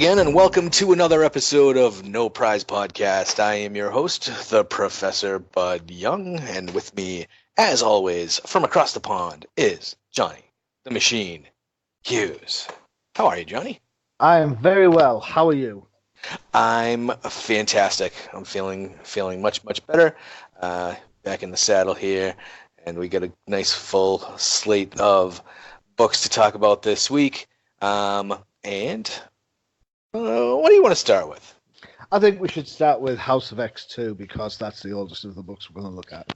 again, and welcome to another episode of No Prize Podcast. I am your host, the Professor Bud Young, and with me, as always, from across the pond, is Johnny, the Machine Hughes. How are you, Johnny? I am very well. How are you? I'm fantastic. I'm feeling much better. Back in the saddle here, and we got a nice full slate of books to talk about this week. What do you want to start with? I think we should start with House of X2 because that's the oldest of the books we're going to look at.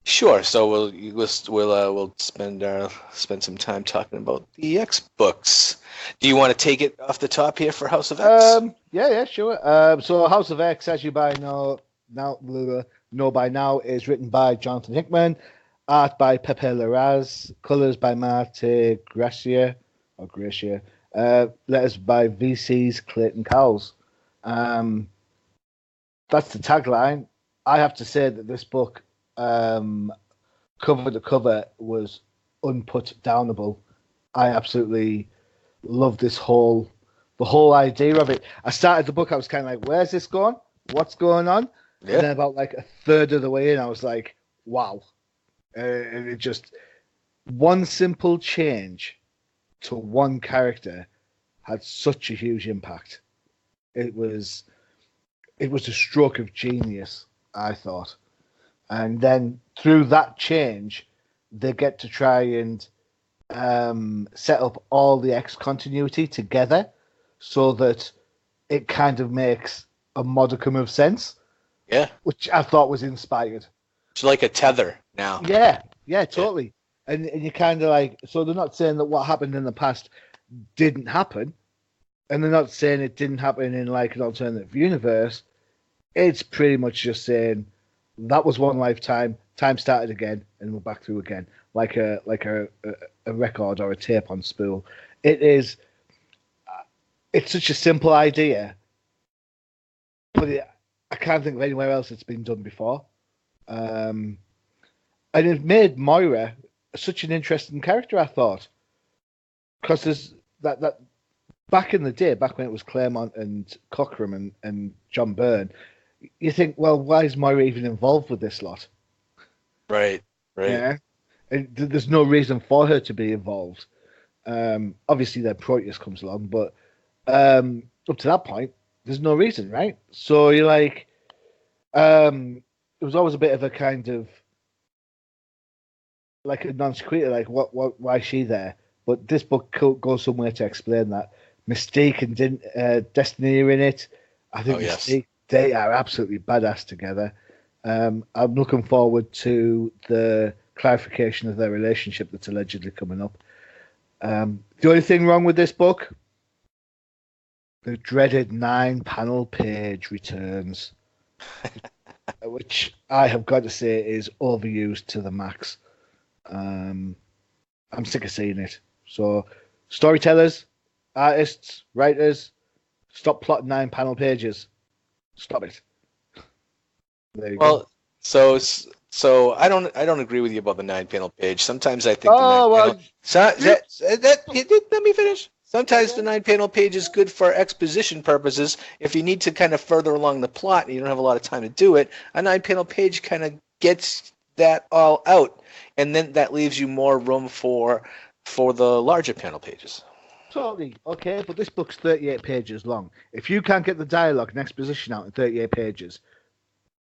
Sure. So we'll spend some time talking about the X books. Do you want to take it off the top here for House of X? Yeah, sure. So House of X, as you know by now, is written by Jonathan Hickman, art by Pepe Larraz, colors by Marte Gracia, letters by VC's Clayton Cowles. That's the tagline. I have to say that this book, cover to cover, was unputdownable. I absolutely love the whole idea of it. I started the book, I was kind of like, where's this going? What's going on? Yeah. And then about like a third of the way in, I was like, wow. And it just, one simple change to one character had such a huge impact. It was a stroke of genius, I thought. And then through that change, they get to try and set up all the X continuity together so that it kind of makes a modicum of sense. Yeah. Which I thought was inspired. It's like a tether now. Yeah, totally. Yeah. And you kind of like, so they're not saying that what happened in the past didn't happen, and they're not saying it didn't happen in like an alternative universe. It's pretty much just saying that was one lifetime, time started again, and we're back through again, like a record or a tape on spool. It's such a simple idea, but I can't think of anywhere else it's been done before. And it made Moira such an interesting character, I thought, because there's that back in the day, back when it was Claremont and Cockrum and John Byrne, you think, well, why is Moira even involved with this lot? Right. Yeah, and there's no reason for her to be involved. Obviously, then Proteus comes along, but up to that point, there's no reason, right? So you're like, it was always a bit of a kind of like a non sequitur, like why is she there? But this book goes somewhere to explain that. Mystique and Destiny are in it. I think Mystique, they are absolutely badass together. I'm looking forward to the clarification of their relationship that's allegedly coming up. The only thing wrong with this book, the dreaded 9-panel page returns, which I have got to say is overused to the max. I'm sick of seeing it. So, storytellers, artists, writers, stop plotting 9-panel pages. Stop it. There you go. So I don't agree with you about the 9-panel page. Sometimes I think let me finish. Sometimes the 9-panel page is good for exposition purposes. If you need to kind of further along the plot and you don't have a lot of time to do it, a 9-panel page kind of gets that all out, and then that leaves you more room for the larger panel pages. Totally. Okay, but this book's 38 pages long. If you can't get the dialogue and exposition out in 38 pages...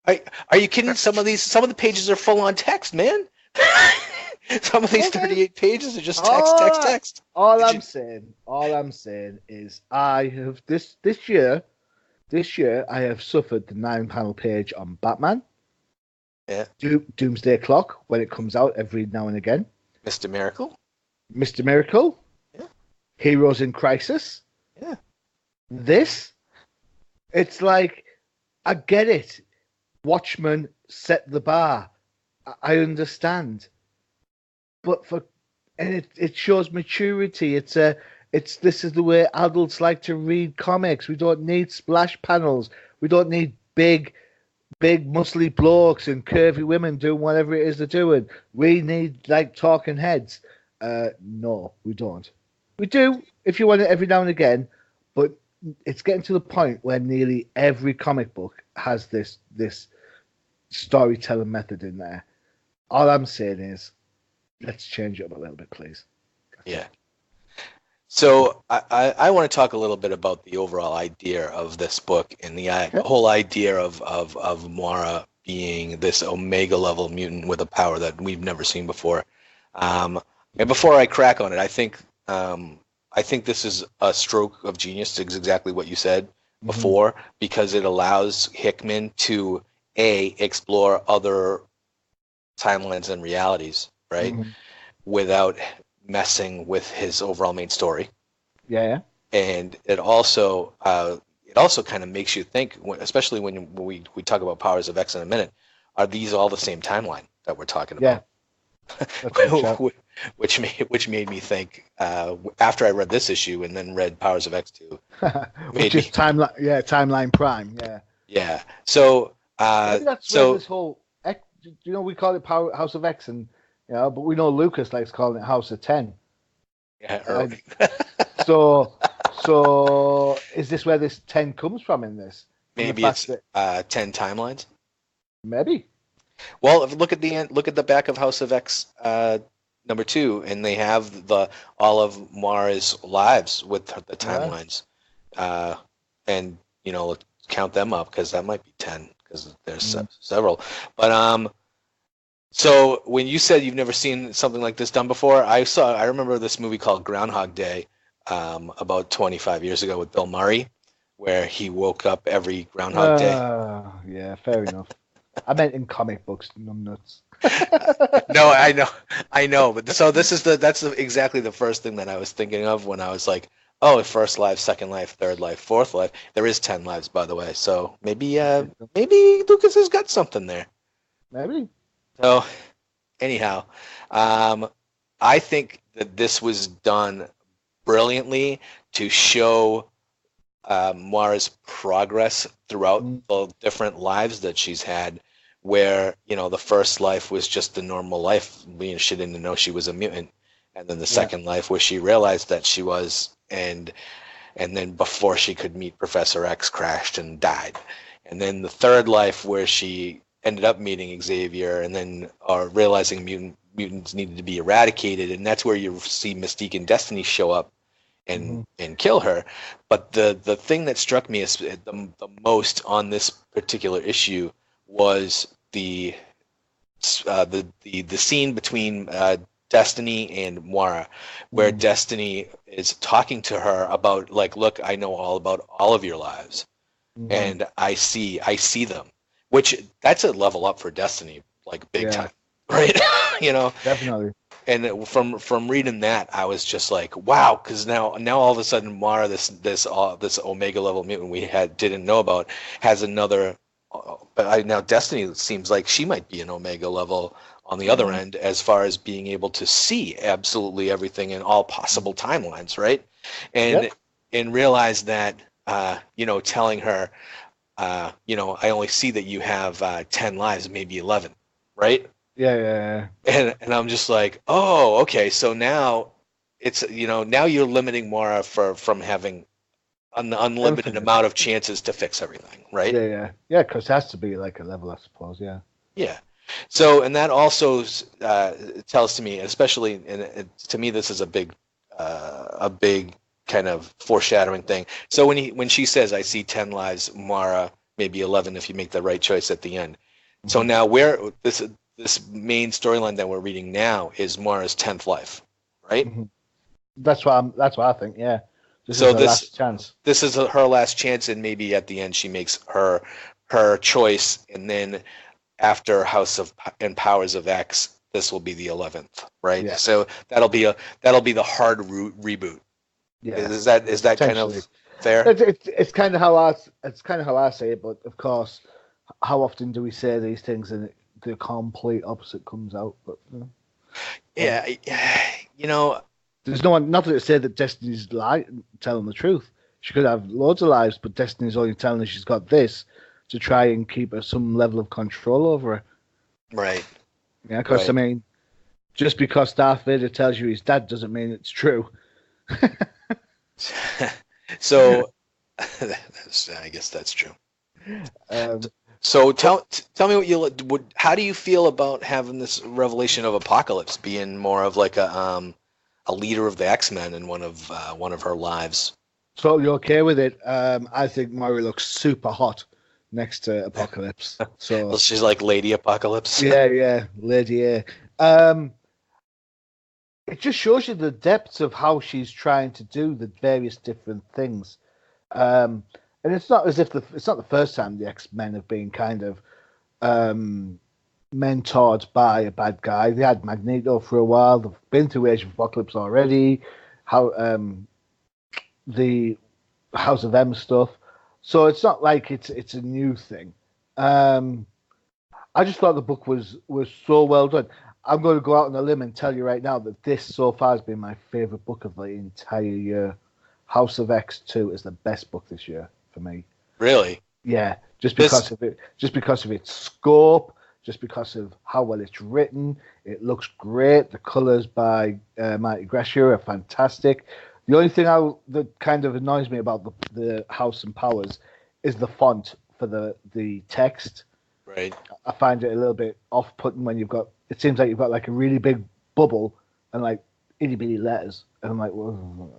Are you kidding? Some of the pages are full on text, man. Some of these 38 pages are just text. All I'm saying is I have this year I have suffered the 9-panel page on Batman. Yeah. Doomsday Clock when it comes out every now and again. Mr. Miracle. Yeah. Heroes in Crisis. Yeah. It's like, I get it. Watchmen set the bar. I understand. But it shows maturity. This is the way adults like to read comics. We don't need splash panels. We don't need big muscly blokes and curvy women doing whatever it is they're doing. We need like talking heads. No, we don't. We do if you want it every now and again, but it's getting to the point where nearly every comic book has this storytelling method in there. All I'm saying is, let's change it up a little bit, please. Yeah. So I want to talk a little bit about the overall idea of this book and the whole idea of Moira being this Omega level mutant with a power that we've never seen before. And before I crack on it, I think this is a stroke of genius. It's exactly what you said before, because it allows Hickman to explore other timelines and realities, right, without messing with his overall main story. Yeah. And it also kind of makes you think, especially when we talk about Powers of X in a minute, are these all the same timeline that we're talking about? Yeah. which made me think after I read this issue and then read Powers of X 2, which is timeline prime. Yeah. So maybe that's where this whole we call it House of X, and but we know Lucas likes calling it House of 10. Yeah. So is this where this 10 comes from in this? Maybe it's 10 timelines. Maybe. Well, if look at the end, look at the back of House of X number 2, and they have all of Moira's lives with the timelines, and count them up, because that might be 10, because there's several. But so when you said you've never seen something like this done before, I remember this movie called Groundhog Day about 25 years ago with Bill Murray, where he woke up every Groundhog Day. Yeah, fair enough. I meant in comic books, numbnuts. No, I know. But so that's exactly the first thing that I was thinking of when I was like, oh, first life, second life, third life, fourth life. There is 10 lives, by the way. So maybe Lucas has got something there. Maybe. So anyhow, I think that this was done brilliantly to show Moira's progress throughout the different lives that she's had, where the first life was just the normal life, she didn't know she was a mutant, and then the second life where she realized that she was, and then before she could meet Professor X, crashed and died, and then the third life where she ended up meeting Xavier, and then realizing mutants needed to be eradicated, and that's where you see Mystique and Destiny show up and kill her. But the thing that struck me as the most on this particular issue was the scene between Destiny and Moira, where Destiny is talking to her about, like, look, I know all about all of your lives, and I see them, which that's a level up for Destiny, like big time, right? Definitely. And from reading that, I was just like, wow, because now all of a sudden Moira, this Omega level mutant we didn't know about, has another. But now Destiny seems like she might be an Omega level on the other end, as far as being able to see absolutely everything in all possible timelines, right? And realize that telling her, I only see that you have 10 lives, maybe 11, right? Yeah. And I'm just like, oh, okay. So now it's now you're limiting Moira from having an unlimited amount of chances to fix everything, right? Yeah. Because it has to be like a level, I suppose. Yeah. Yeah. So, and that also tells to me, especially, and to me, this is a big kind of foreshadowing thing. So when she says, "I see 10 lives, Moira, maybe 11 if you make the right choice at the end." So now this main storyline that we're reading now is Moira's 10th life, right? That's what I think. Yeah. This is her last chance. This is her last chance, and maybe at the end she makes her choice, and then after House of and Powers of X, this will be the 11th, right? Yeah. So that'll be the hard reboot. Yeah. Is that kind of fair? It's kind of how I say it, but of course, how often do we say these things and the complete opposite comes out? But there's no one. Not to say that Destiny's telling the truth. She could have loads of lives, but Destiny's only telling her she's got this to try and keep her some level of control over her. Right. Yeah, because I mean, just because Darth Vader tells you he's dead doesn't mean it's true. So I guess that's true. Um, So but tell me what you would. How do you feel about having this revelation of Apocalypse being more of like a leader of the X-Men in one of her lives? totally okay with it. I think Murray looks super hot next to Apocalypse. Well, So she's like Lady Apocalypse. yeah, Lady A. Um, it just shows you the depths of how she's trying to do the various different things. Um, and it's not as if it's not the first time the X Men have been kind of um, mentored by a bad guy. They had Magneto for a while. They've been through Age of Apocalypse already. How the House of M stuff. So it's not like it's a new thing. Um, I just thought the book was so well done. I'm going to go out on a limb and tell you right now that this so far has been my favorite book of the entire year. House of X 2 is the best book this year for me. Really? Yeah, just This because of it, just because of its scope, just because of how well it's written. It looks great. The colors by Marty Gressier are fantastic. The only thing that kind of annoys me about the House and Powers is the font for the text. right? I find it a little bit off-putting when you've got. It seems like you've got like a really big bubble and like itty bitty letters, and I'm like, whoa,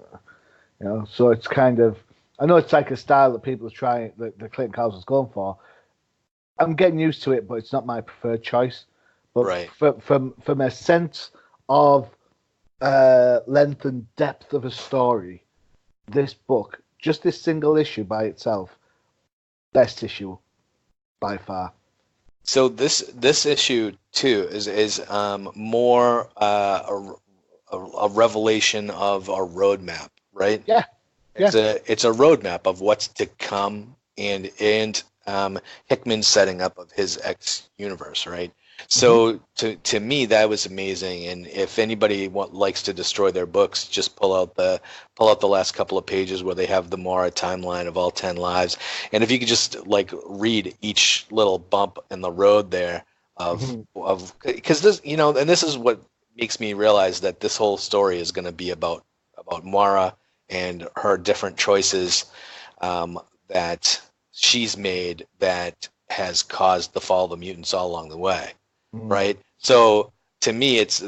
you know. So it's kind of. I know it's like a style that people are trying that Clinton Cowles is going for. I'm getting used to it, but it's not my preferred choice. But Right. from a sense of length and depth of a story, this book, just this single issue by itself, best issue by far. So this issue too is more a revelation of a roadmap, right? Yeah, yeah. It's a roadmap of what's to come, and Hickman's setting up of his X universe, right? Hmm. So to me that was amazing. And if anybody likes to destroy their books, just pull out the last couple of pages where they have the Mara timeline of all 10 lives, and if you could just like read each little bump in the road there Hmm. of because this and this is what makes me realize that this whole story is going to be about Mara and her different choices that she's made that has caused the fall of the mutants all along the way, Hmm. right? So to me, it's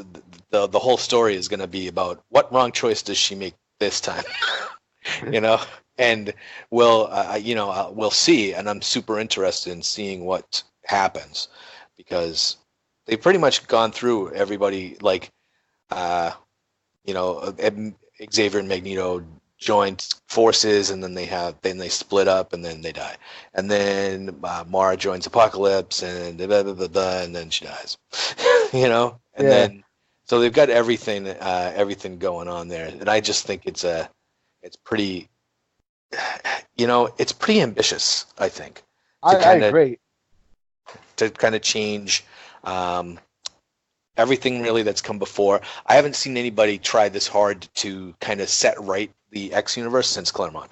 the whole story is going to be about what wrong choice does she make this time, you know? And we'll see, and I'm super interested in seeing what happens because they've pretty much gone through everybody like uh, Xavier and Magneto joined forces, and then they split up, and then they die, and then Mara joins Apocalypse, and blah, blah, blah, blah, and then she dies, and Yeah, then so they've got everything going on there, and I just think it's pretty, it's pretty ambitious, I think, to I kind of agree. change. Um, Everything really that's come before. I haven't seen anybody try this hard to kind of set right the X universe since Claremont,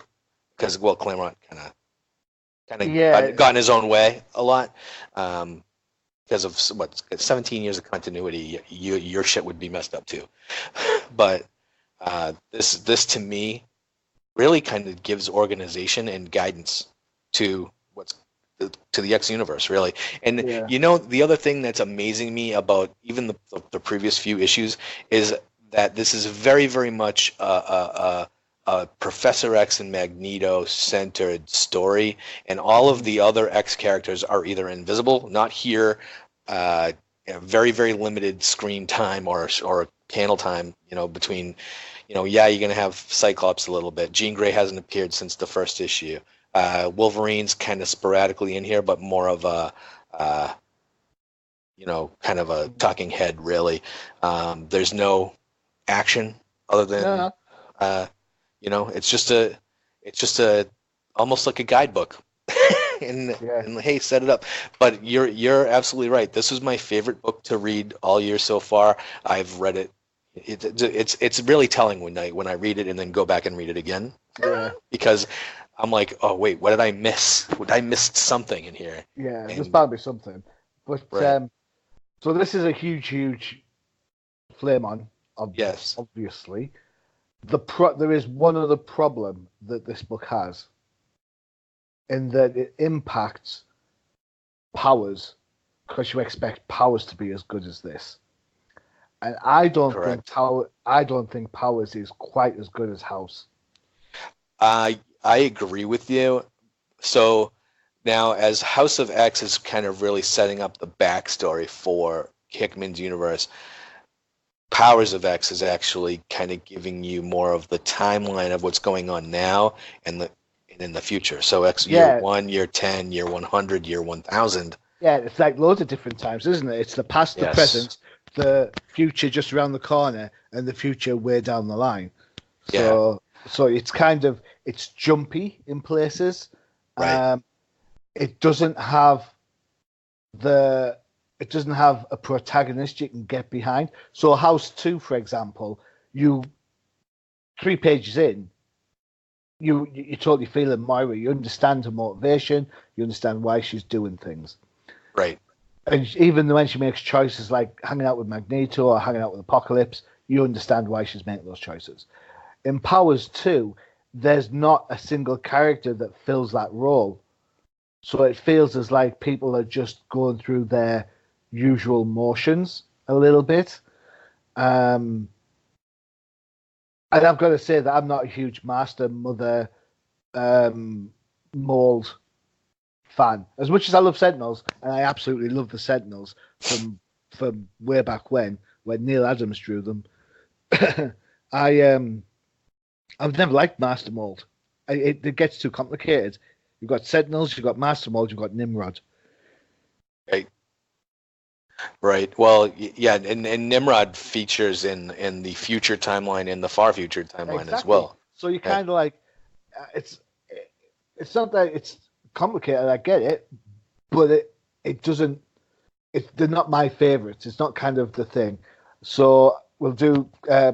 because Claremont Yeah, got in his own way a lot, because of what 17 years of continuity. Your shit would be messed up too, but this to me really kind of gives organization and guidance to what's to the X universe, really. And yeah. the other thing that's amazing me about even the previous few issues is that this is very, very much a Professor X and Magneto centered story, and all of Mhm. the other X characters are either invisible, not here, very, very limited screen time or panel time, between yeah, you're gonna have Cyclops a little bit. Jean Grey hasn't appeared since the first issue. Wolverine's kind of sporadically in here, but more of a uh, kind of a Mhm. talking head, really. There's no action other No, than no. uh, it's just a almost like a guidebook. and Yeah. and hey, set it up. But you're absolutely right. This was my favorite book to read all year so far. I've read it. It's really telling when I read it and then go back and read it again, Yeah. because I'm like, oh wait, what did I miss? I missed something in here. Yeah. There's And bound to be something. But right, so this is a huge flame on, yes, obviously. There is one other problem that this book has. in that it impacts Powers because you expect Powers to be as good as this. And I don't think Correct. Powers is quite as good as House. I agree with you. So now, as House of X is kind of really setting up the backstory for Hickman's universe, Powers of X is actually kind of giving you more of the timeline of what's going on now and in the future. So X year Yeah, 1, year 10, year 100, year 1000. yeah, it's like loads of different times, isn't it? It's the past, the Yes. present, the future just around the corner, and the future way down the line. Yeah. So it's kind of it's jumpy in places. Right. Um, it doesn't have the it doesn't have a protagonist you can get behind. So House 2, for example, you 3 pages in, you totally feeling Moira. You understand her motivation. You understand why she's doing things. Right. And even when she makes choices like hanging out with Magneto or hanging out with Apocalypse, you understand why she's making those choices. In Powers 2, there's not a single character that fills that role. So it feels as like people are just going through their usual motions a little bit. And I've got to say that I'm not a huge Master Mother mold fan. As much as I love Sentinels, and I absolutely love the Sentinels from way back when Neil Adams drew them, I I've never liked Master Mold. It gets too complicated. You've got Sentinels, you've got Master Mold, you've got Nimrod. Right. Right. Well, yeah, and Nimrod features in the future timeline, in the far future timeline as Exactly. well. So you Yeah. kind of like it's not that it's complicated. I get it, but it doesn't. They're not my favorites. It's not kind of the thing. So we'll do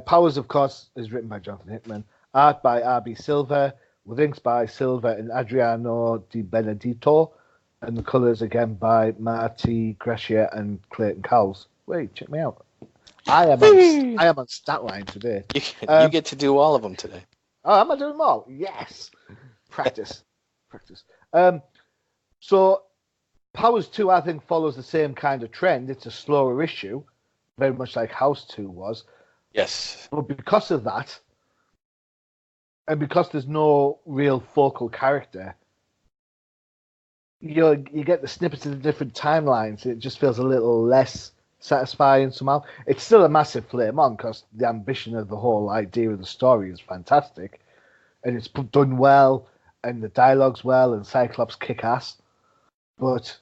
Powers, of course, is written by Jonathan Hickman, art by R.B. Silver, with inks by Silver and Adriano Di Benedito, and the colours again by Marty Gracia and Clayton Cowles. Wait, check me out. I am on Statline today. You get to do all of them today. Oh, am I doing them all? Yes. Practice. Practice. So Powers 2, I think, follows the same kind of trend. It's a slower issue, very much like House 2 was. Yes. But because of that, and because there's no real focal character, you get the snippets of the different timelines. It just feels a little less satisfying somehow. It's still a massive flame on because the ambition of the whole idea of the story is fantastic, and it's done well, and the dialogue's well, and Cyclops kick ass. But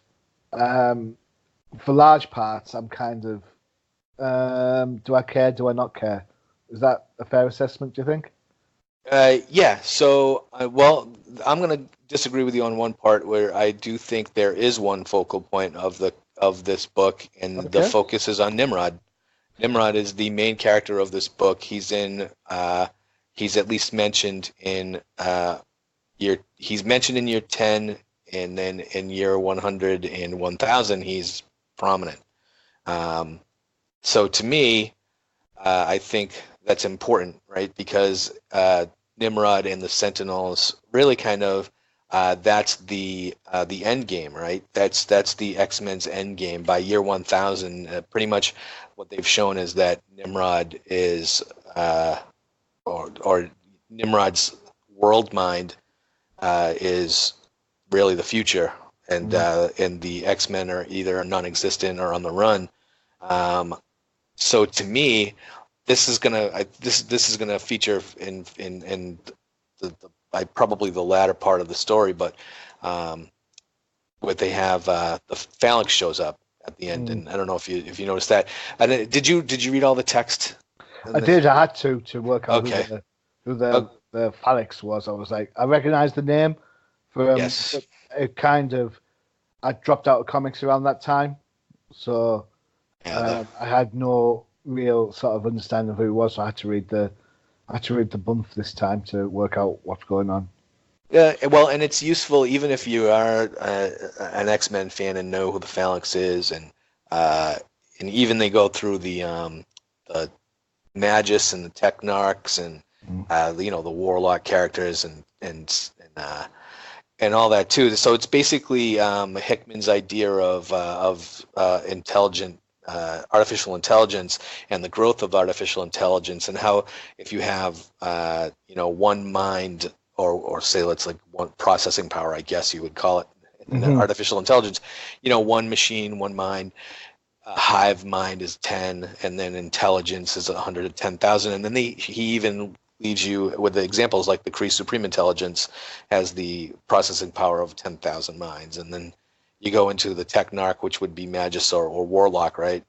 for large parts, I'm kind of do I care? Do I not care? Is that a fair assessment? Do you think? Yeah. So, well, I'm going to disagree with you on one part where I do think there is one focal point of this book, and the Okay. focus is on Nimrod. Nimrod is the main character of this book. He's at least mentioned in he's mentioned in year 10, and then in year 100 and 1000 he's prominent. So to me, I think that's important, right? Because Nimrod and the Sentinels really kind of that's the end game, right? That's the X-Men's end game. By year 1000, pretty much what they've shown is that Nimrod is or Nimrod's world mind is really the future, and the X-Men are either non-existent or on the run. So to me, this is gonna feature in probably the latter part of the story, but what they have the Phalanx shows up at the end, and I don't know if you noticed that. And then, did you read all the text? I did. I had to work out Okay. who the Oh, the Phalanx was. I was like, I recognized the name from. yes. It kind of. I dropped out of comics around that time, so Yeah. I had no real sort of understanding of who it was. So I had to read the bump this time to work out what's going on. Yeah, well, and it's useful even if you are an X-Men fan and know who the Phalanx is, and even they go through the Magus and the Technarchs and the Warlock characters and and all that too. So it's basically Hickman's idea of intelligent artificial intelligence and the growth of artificial intelligence, and how if you have one mind, or say let's like one processing power, I guess you would call it in artificial intelligence, one machine, one mind. Hive mind is 10, and then intelligence is 110,000, and then he even leaves you with the examples like the Kree Supreme Intelligence has the processing power of 10,000 minds, and then you go into the Technarch, which would be Magus or Warlock, right?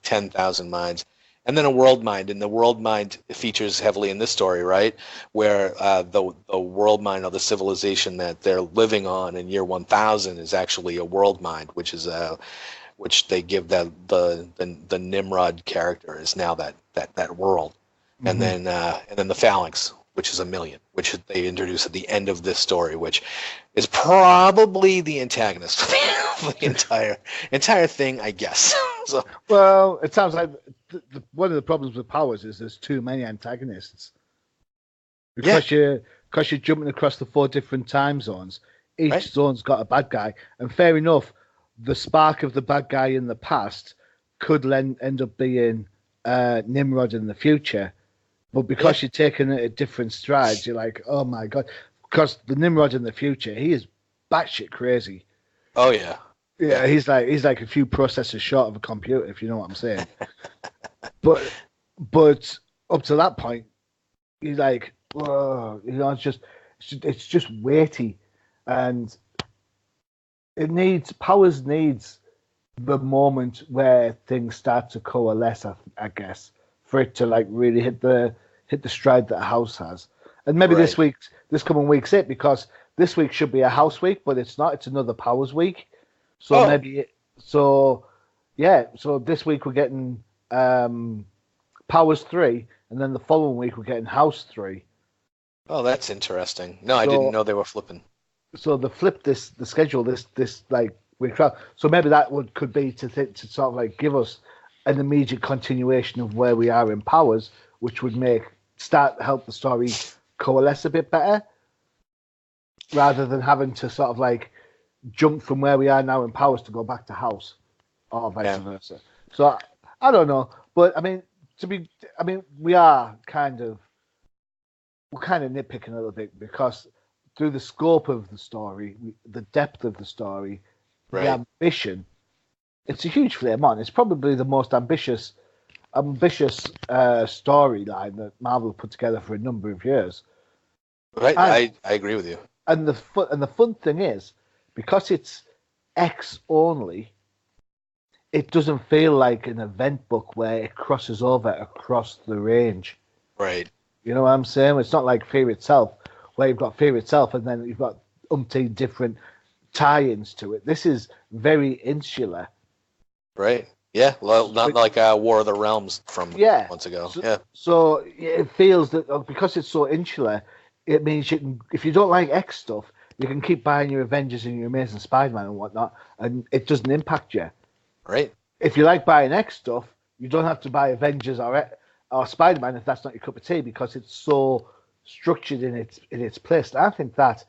10,000 minds, and then a world mind, and the world mind features heavily in this story, right? Where the world mind of the civilization that they're living on in year 1000 is actually a world mind, which they give the Nimrod character is now that world, and then the Phalanx, which is 1,000,000, which they introduce at the end of this story, which is probably the antagonist for the entire thing, I guess. So, well, it sounds like one of the problems with Powers is there's too many antagonists because you're jumping across the 4 different time zones. Each zone's got a bad guy, and fair enough. The spark of the bad guy in the past could end up being Nimrod in the future, but because you're taking it at different strides, you're like, oh my god! Because the Nimrod in the future, he is batshit crazy. Oh yeah, he's like a few processors short of a computer, if you know what I'm saying. but up to that point, he's like, whoa, it's just weighty, and Powers needs the moment where things start to coalesce, I guess, for it to like really hit the stride that a House has. And maybe this coming week's it, because this week should be a House week, but it's not. It's another Powers week. So so this week we're getting Powers 3, and then the following week we're getting House 3. Oh, that's interesting. No, I didn't know they were flipping. So they flipped the schedule this like week. So maybe that could be to sort of like give us an immediate continuation of where we are in Powers, which would help the story coalesce a bit better, rather than having to sort of like jump from where we are now in Powers to go back to House, or vice versa. So I don't know, but I mean we're kind of nitpicking a little bit, because through the scope of the story, the depth of the story, the ambition, it's a huge flame on. It's probably the most ambitious storyline that Marvel put together for a number of years. Right, I agree with you. And the fun thing is, because it's X only, it doesn't feel like an event book where it crosses over across the range. Right. You know what I'm saying? It's not like Fear Itself, where you've got Fear Itself and then you've got umpteen different tie-ins to it. This is very insular. Right. Yeah. Well, not like War of the Realms from months ago. So it feels that because it's so insular, it means you can, if you don't like X stuff, you can keep buying your Avengers and your Amazing Spider-Man and whatnot, and it doesn't impact you. Right. If you like buying X stuff, you don't have to buy Avengers or Spider-Man if that's not your cup of tea, because it's so structured in its place. I think that's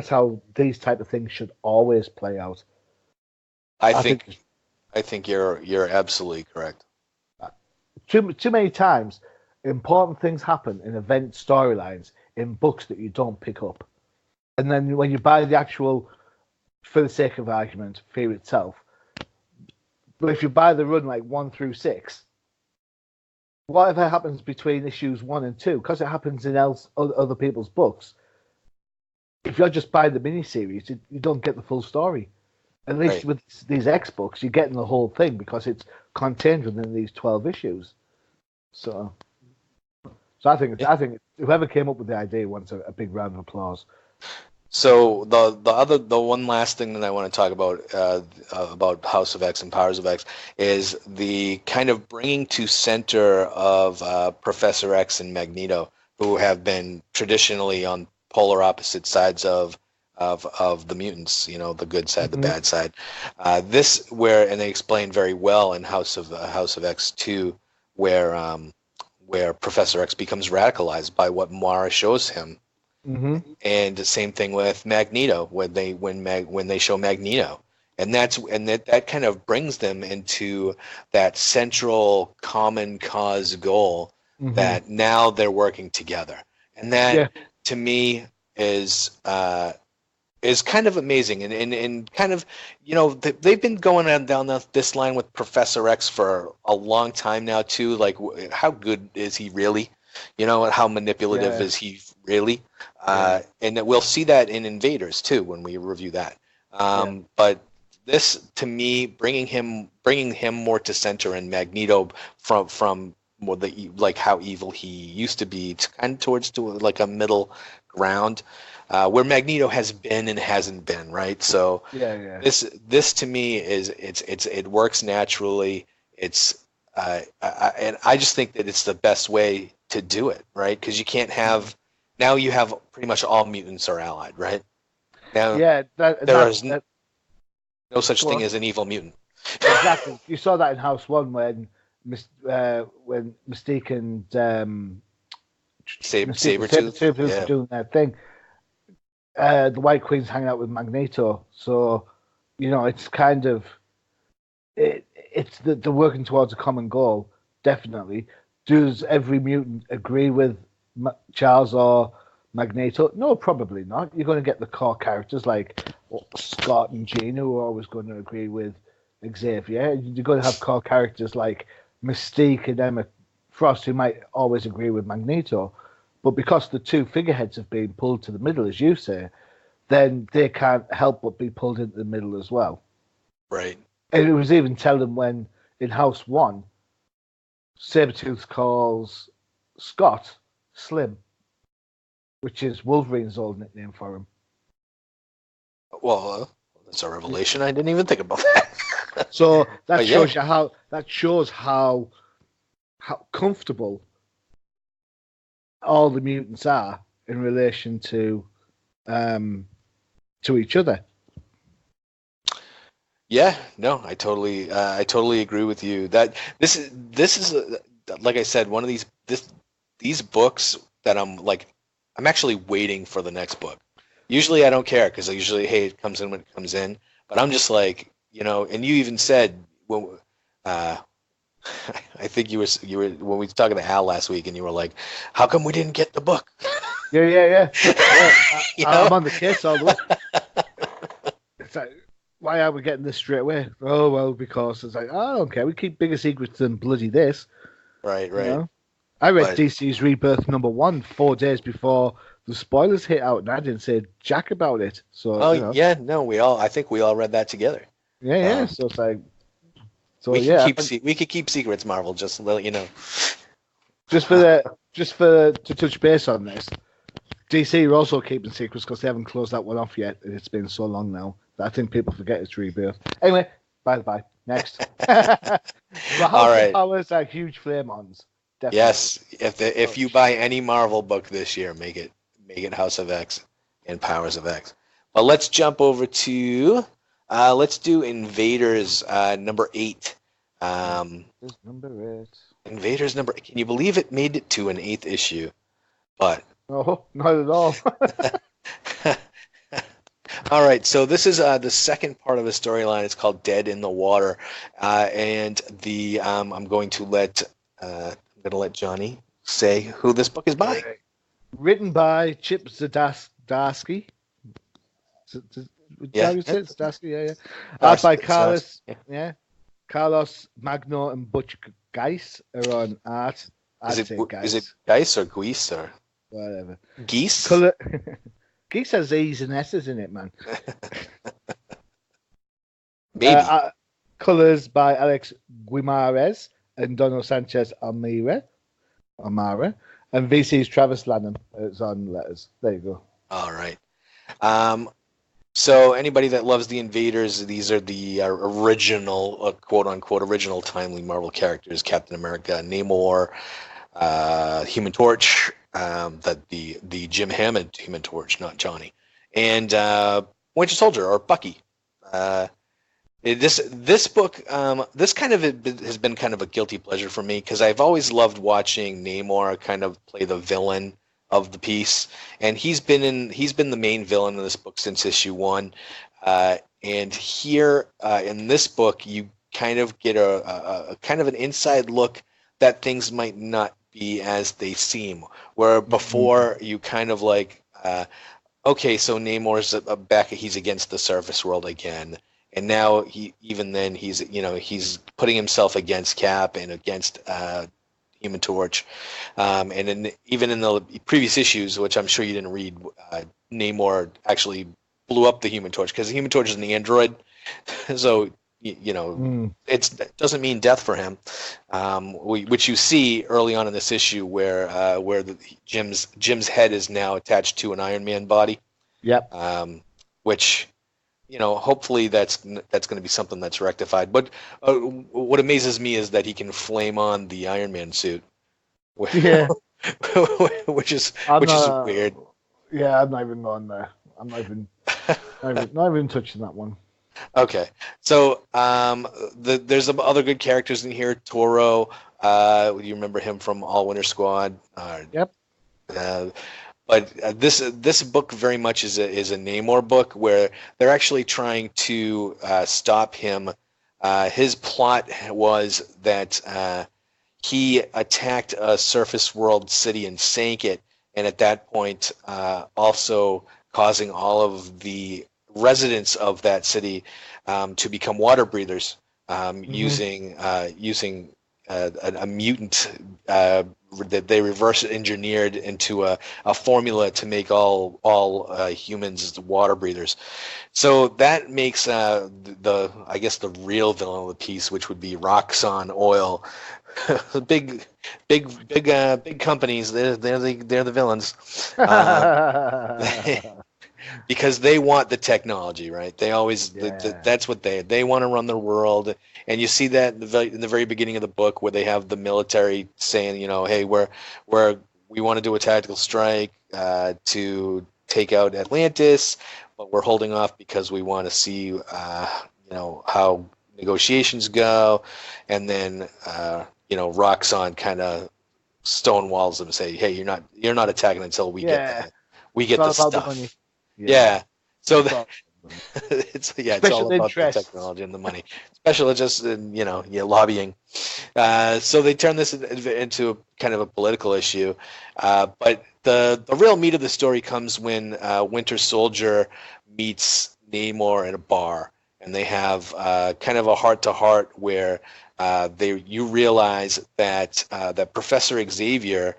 how these type of things should always play out. I think you're absolutely correct. Too many times, important things happen in event storylines in books that you don't pick up, and then when you buy the actual, for the sake of argument, Fear Itself, but if you buy the run like 1 through 6. Whatever happens between issues 1 and 2, because it happens in other people's books, if you're just buying the miniseries, you don't get the full story. At least with these X books, you're getting the whole thing because it's contained within these 12 issues. So I think whoever came up with the idea wants a big round of applause. So the one last thing that I want to talk about House of X and Powers of X is the kind of bringing to center of Professor X and Magneto, who have been traditionally on polar opposite sides of the mutants, the good side, the bad side. And they explain very well in House of X 2, where Professor X becomes radicalized by what Mara shows him. Mm-hmm. And the same thing with Magneto when they show Magneto, and that kind of brings them into that central common cause goal Mm-hmm. that now they're working together, and Yeah. that to me is kind of amazing, and kind of, they've been going on down this line with Professor X for a long time now too. Like, how good is he really? How manipulative Yeah. is he really? Yeah. And that we'll see that in Invaders too when we review that. Yeah. But this, to me, bringing him more to center, and Magneto from more like how evil he used to be, to kind of towards to like a middle ground, where Magneto has been and hasn't been, right? So Yeah. Yeah. this to me it works naturally. It's and I just think that it's the best way to do it, right? Because you can't have, now you have pretty much all mutants are allied, right? Now Yeah. That. there That. is that no such go thing on. as an evil mutant. Exactly. You saw that in House One when Mystique and Mystique and Sabretooth, Sabretooth were yeah, doing their thing. The White Queen's hanging out with Magneto, so it's kind of it's the working towards a common goal. Definitely. Does every mutant agree with Charles or Magneto? No, probably not. You're going to get the core characters like Scott and Jean who are always going to agree with Xavier. You're going to have core characters like Mystique and Emma Frost who might always agree with Magneto. But because the two figureheads have been pulled to the middle, as you say, then they can't help but be pulled into the middle as well. right. And it was even telling when in House One, Sabretooth calls Scott Slim, which is Wolverine's old nickname for him. Well, that's a revelation. I didn't even think about that. So that But shows you how comfortable all the mutants are in relation to each other. Yeah, no, I totally agree with you. That this is like I said, one of these books that I'm actually waiting for the next book. Usually I don't care because hey, it comes in when it comes in, but I'm just like, and you even said when I think you were when we were talking to Al last week, and you were like, how come we didn't get the book? Yeah. I'm know? on the case all the way. It's like, why aren't we getting this straight away? Oh well, because it's like, I don't care. We keep bigger secrets than bloody this. Right, You right. know? I read But DC's Rebirth #1 4 days before the spoilers hit out, and I didn't say jack about it. So oh yeah, no, I think we all read that together. yeah. Um, So it's like, we can yeah. we could keep secrets, Marvel. Just to let you know. Just to touch base on this, DC are also keeping secrets because they haven't closed that one off yet, and it's been so long now that I think people forget it's Rebirth. Anyway, by the by, next. But All House right. of Powers are huge flame-ons. Definitely. Yes, if you buy any Marvel book this year, make it House of X and Powers of X. But let's jump over to let's do Invaders number 8. This number 8. Invaders number. Can you believe it made it to an 8th issue? But No, not at all. all right, so this is the second part of the storyline. It's called Dead in the Water, and I'm going to let Johnny say who this book is by. Written by Chip Zdarsky. Yeah. Zdarsky, yeah. Art by Carlos, yeah. Carlos Magno and Butch Geis are on art. Is it Geis or Guise or whatever? Geese? Color. Geese has E's and S's in it, man. Maybe. Colors by Alex Guimarães and Dono Sanchez Amara, and VC's Travis Lanham. It's on letters. There you go. All right. So anybody that loves the Invaders, these are the original, quote-unquote, original timely Marvel characters: Captain America, Namor, Human Torch, the Jim Hammond Human Torch, not Johnny, and Winter Soldier or Bucky. This book, this kind of has been kind of a guilty pleasure for me because I've always loved watching Namor kind of play the villain of the piece, and he's been the main villain in this book since issue 1. And here in this book, you kind of get a kind of an inside look that things might not be as they seem. Where before you kind of like, okay, so Namor's back, he's against the surface world again, and now he's putting himself against Cap and against Human Torch, and even in the previous issues, which I'm sure you didn't read, Namor actually blew up the Human Torch because the Human Torch is an android, so it doesn't mean death for him, which you see early on in this issue where Jim's head is now attached to an Iron Man body. Yep. Which, hopefully that's going to be something that's rectified. But what amazes me is that he can flame on the Iron Man suit. Yeah. which is weird. Yeah, I'm not even on there. I'm not even touching that one. Okay, so there's some other good characters in here. Toro, you remember him from All Winter Squad? Yep. But this book very much is a Namor book where they're actually trying to stop him. His plot was that he attacked a surface world city and sank it, and at that point also causing all of the residents of that city to become water breathers, using a mutant that they reverse engineered into a formula to make all humans water breathers. So that makes the real villain of the piece, which would be Roxxon Oil. big companies. They're the villains. Because they want the technology, right? They always that's what they want to run the world, and you see that in the very beginning of the book where they have the military saying, hey, we want to do a tactical strike to take out Atlantis, but we're holding off because we want to see how negotiations go, and then Roxxon kind of stonewalls them and say, hey, you're not attacking until we get the stuff. Yeah. So it's all about the technology and the money. Special interests in lobbying. So they turn this into a kind of a political issue. But the real meat of the story comes when Winter Soldier meets Namor at a bar, and they have kind of a heart-to-heart where you realize that that Professor Xavier,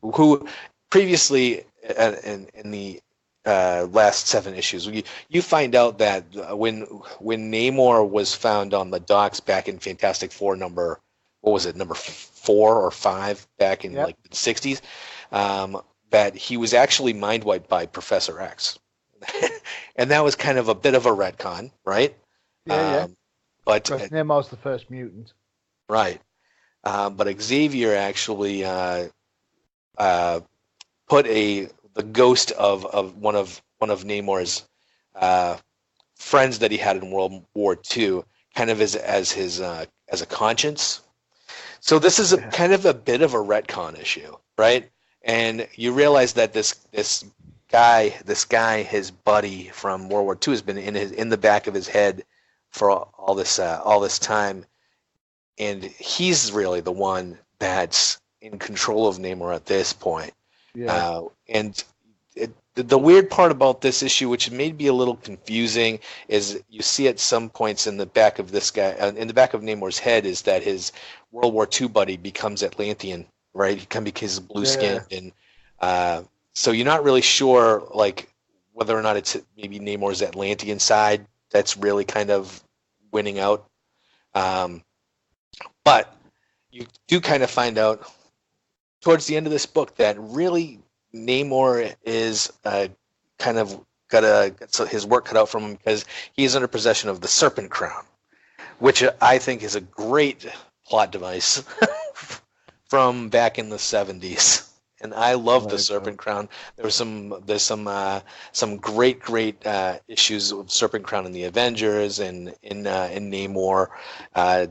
who previously in the last 7 issues, you find out that when Namor was found on the docks back in Fantastic Four number 4 or 5 back in like the 60s, that he was actually mind wiped by Professor X. And that was kind of a bit of a retcon, right? Yeah. But Namor's the first mutant. Right. But Xavier actually put the ghost of one of Namor's friends that he had in World War II kind of as a conscience. So this is kind of a bit of a retcon issue, right? And you realize that this guy, his buddy from World War II, has been in the back of his head for all this time, and he's really the one that's in control of Namor at this point. Yeah. And the weird part about this issue, which may be a little confusing, is you see at some points in the back of this guy, in the back of Namor's head, is that his World War II buddy becomes Atlantean, right? He can because he's blue skinned, and so you're not really sure, like, whether or not it's maybe Namor's Atlantean side that's really kind of winning out. But you do kind of find out towards the end of this book that really Namor is kind of got his work cut out from him, because he is under possession of the Serpent Crown, which I think is a great plot device from back in the 70s. and I love the Very Serpent good. Crown. There's some great issues with Serpent Crown in the Avengers and in Namor.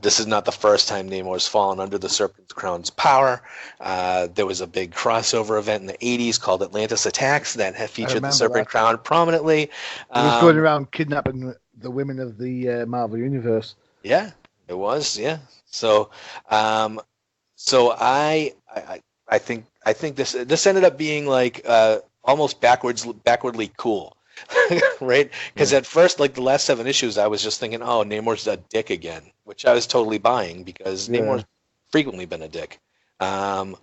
This is not the first time Namor's fallen under the Serpent Crown's power. There was a big crossover event in the '80s called Atlantis Attacks that had I featured the remember Serpent that. Crown prominently. It was going around kidnapping the women of the Marvel Universe. Yeah, it was. Yeah. So, so I think this ended up being like almost backwardly cool, right? Because Yeah. at first, like the last 7 issues, I was just thinking, oh, Namor's a dick again, which I was totally buying because Yeah. Namor's frequently been a dick. Um,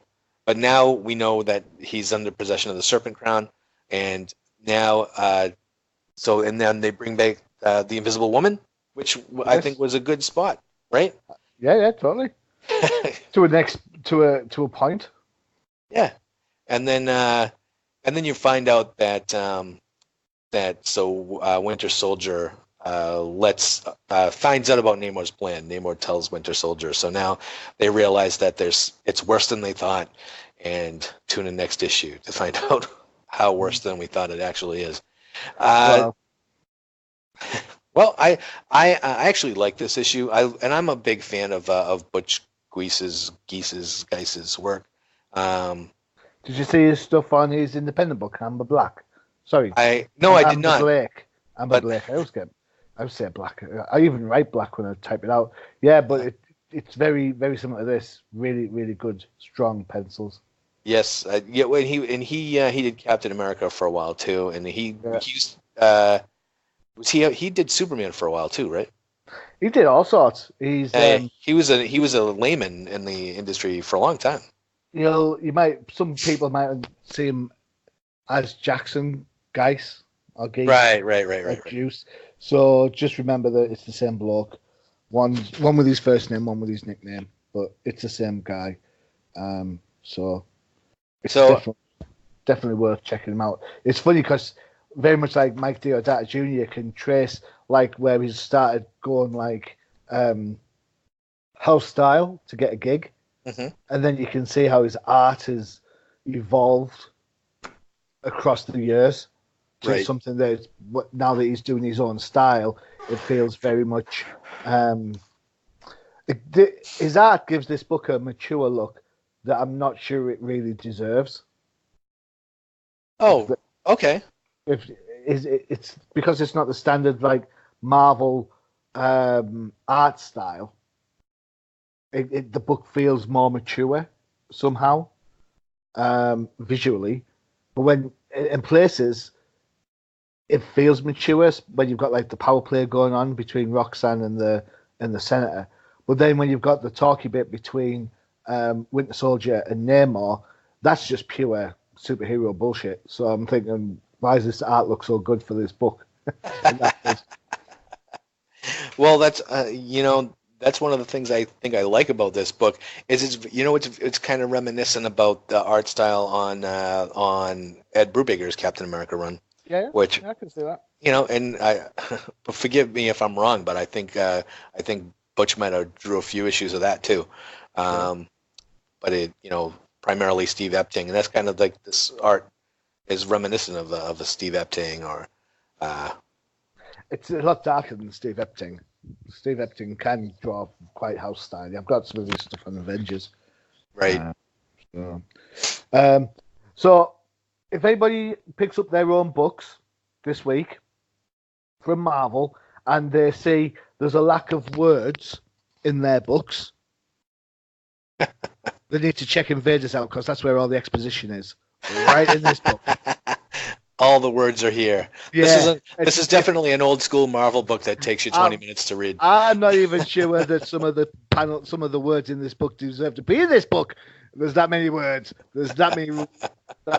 but now we know that he's under possession of the Serpent Crown, and now and then they bring back the Invisible Woman, which I think Yes. was a good spot, right? Yeah, totally. To a point. Yeah, and then you find out that Winter Soldier finds out about Namor's plan. Namor tells Winter Soldier, so now they realize that it's worse than they thought, and tune in next issue to find out how worse than we thought it actually is. Well, Well, I actually like this issue. I'm a big fan of Butch Guice's work. Um, did you see his stuff on his independent book, Amber Black? Sorry, no, I did Amber not. Blake. Amber But Blake. I would say Black. I even write Black when I type it out. Yeah, but it's very, very similar to this. Really, really good, strong pencils. yes, yeah. When he did Captain America for a while too, and Yeah. he's he did Superman for a while too, right? He did all sorts. He's He was a layman in the industry for a long time. some people might see him as Jackson Geis or Geese Right. Juice. So just remember that it's the same bloke. One with his first name, one with his nickname, but it's the same guy. So it's So definitely worth checking him out. It's funny because very much like Mike Deodato Jr. can trace like where he started going like house style to get a gig, mhm, and then you can see how his art has evolved across the years to right. something that now that he's doing his own style, it feels very much. His art gives this book a mature look that I'm not sure it really deserves. Oh, okay. If it's because it's not the standard like Marvel art style. The book feels more mature somehow visually, but when in places it feels mature when you've got like the power play going on between Roxanne and the Senator. But then when you've got the talky bit between Winter Soldier and Namor, that's just pure superhero bullshit. So I'm thinking, why does this art look so good for this book? Well, that's one of the things I think I like about this book is it's kind of reminiscent about the art style on Ed Brubaker's Captain America run, Yeah, which I can see that. and I forgive me if I'm wrong, but I think Butch might have drew a few issues of that too. Um, but primarily Steve Epting, and that's kind of like this art is reminiscent of a Steve Epting or It's a lot darker than Steve Epting. Steve Epting can draw quite house style. I've got some of his stuff on Avengers. right. So if anybody picks up their own books this week from Marvel and they see there's a lack of words in their books, they need to check Invaders out because that's where all the exposition is. Right in this book. All the words are here. Yeah, This is definitely an old school Marvel book that takes you 20 minutes to read. I'm not even sure that some of the words in this book deserve to be in this book. There's that many words. There's that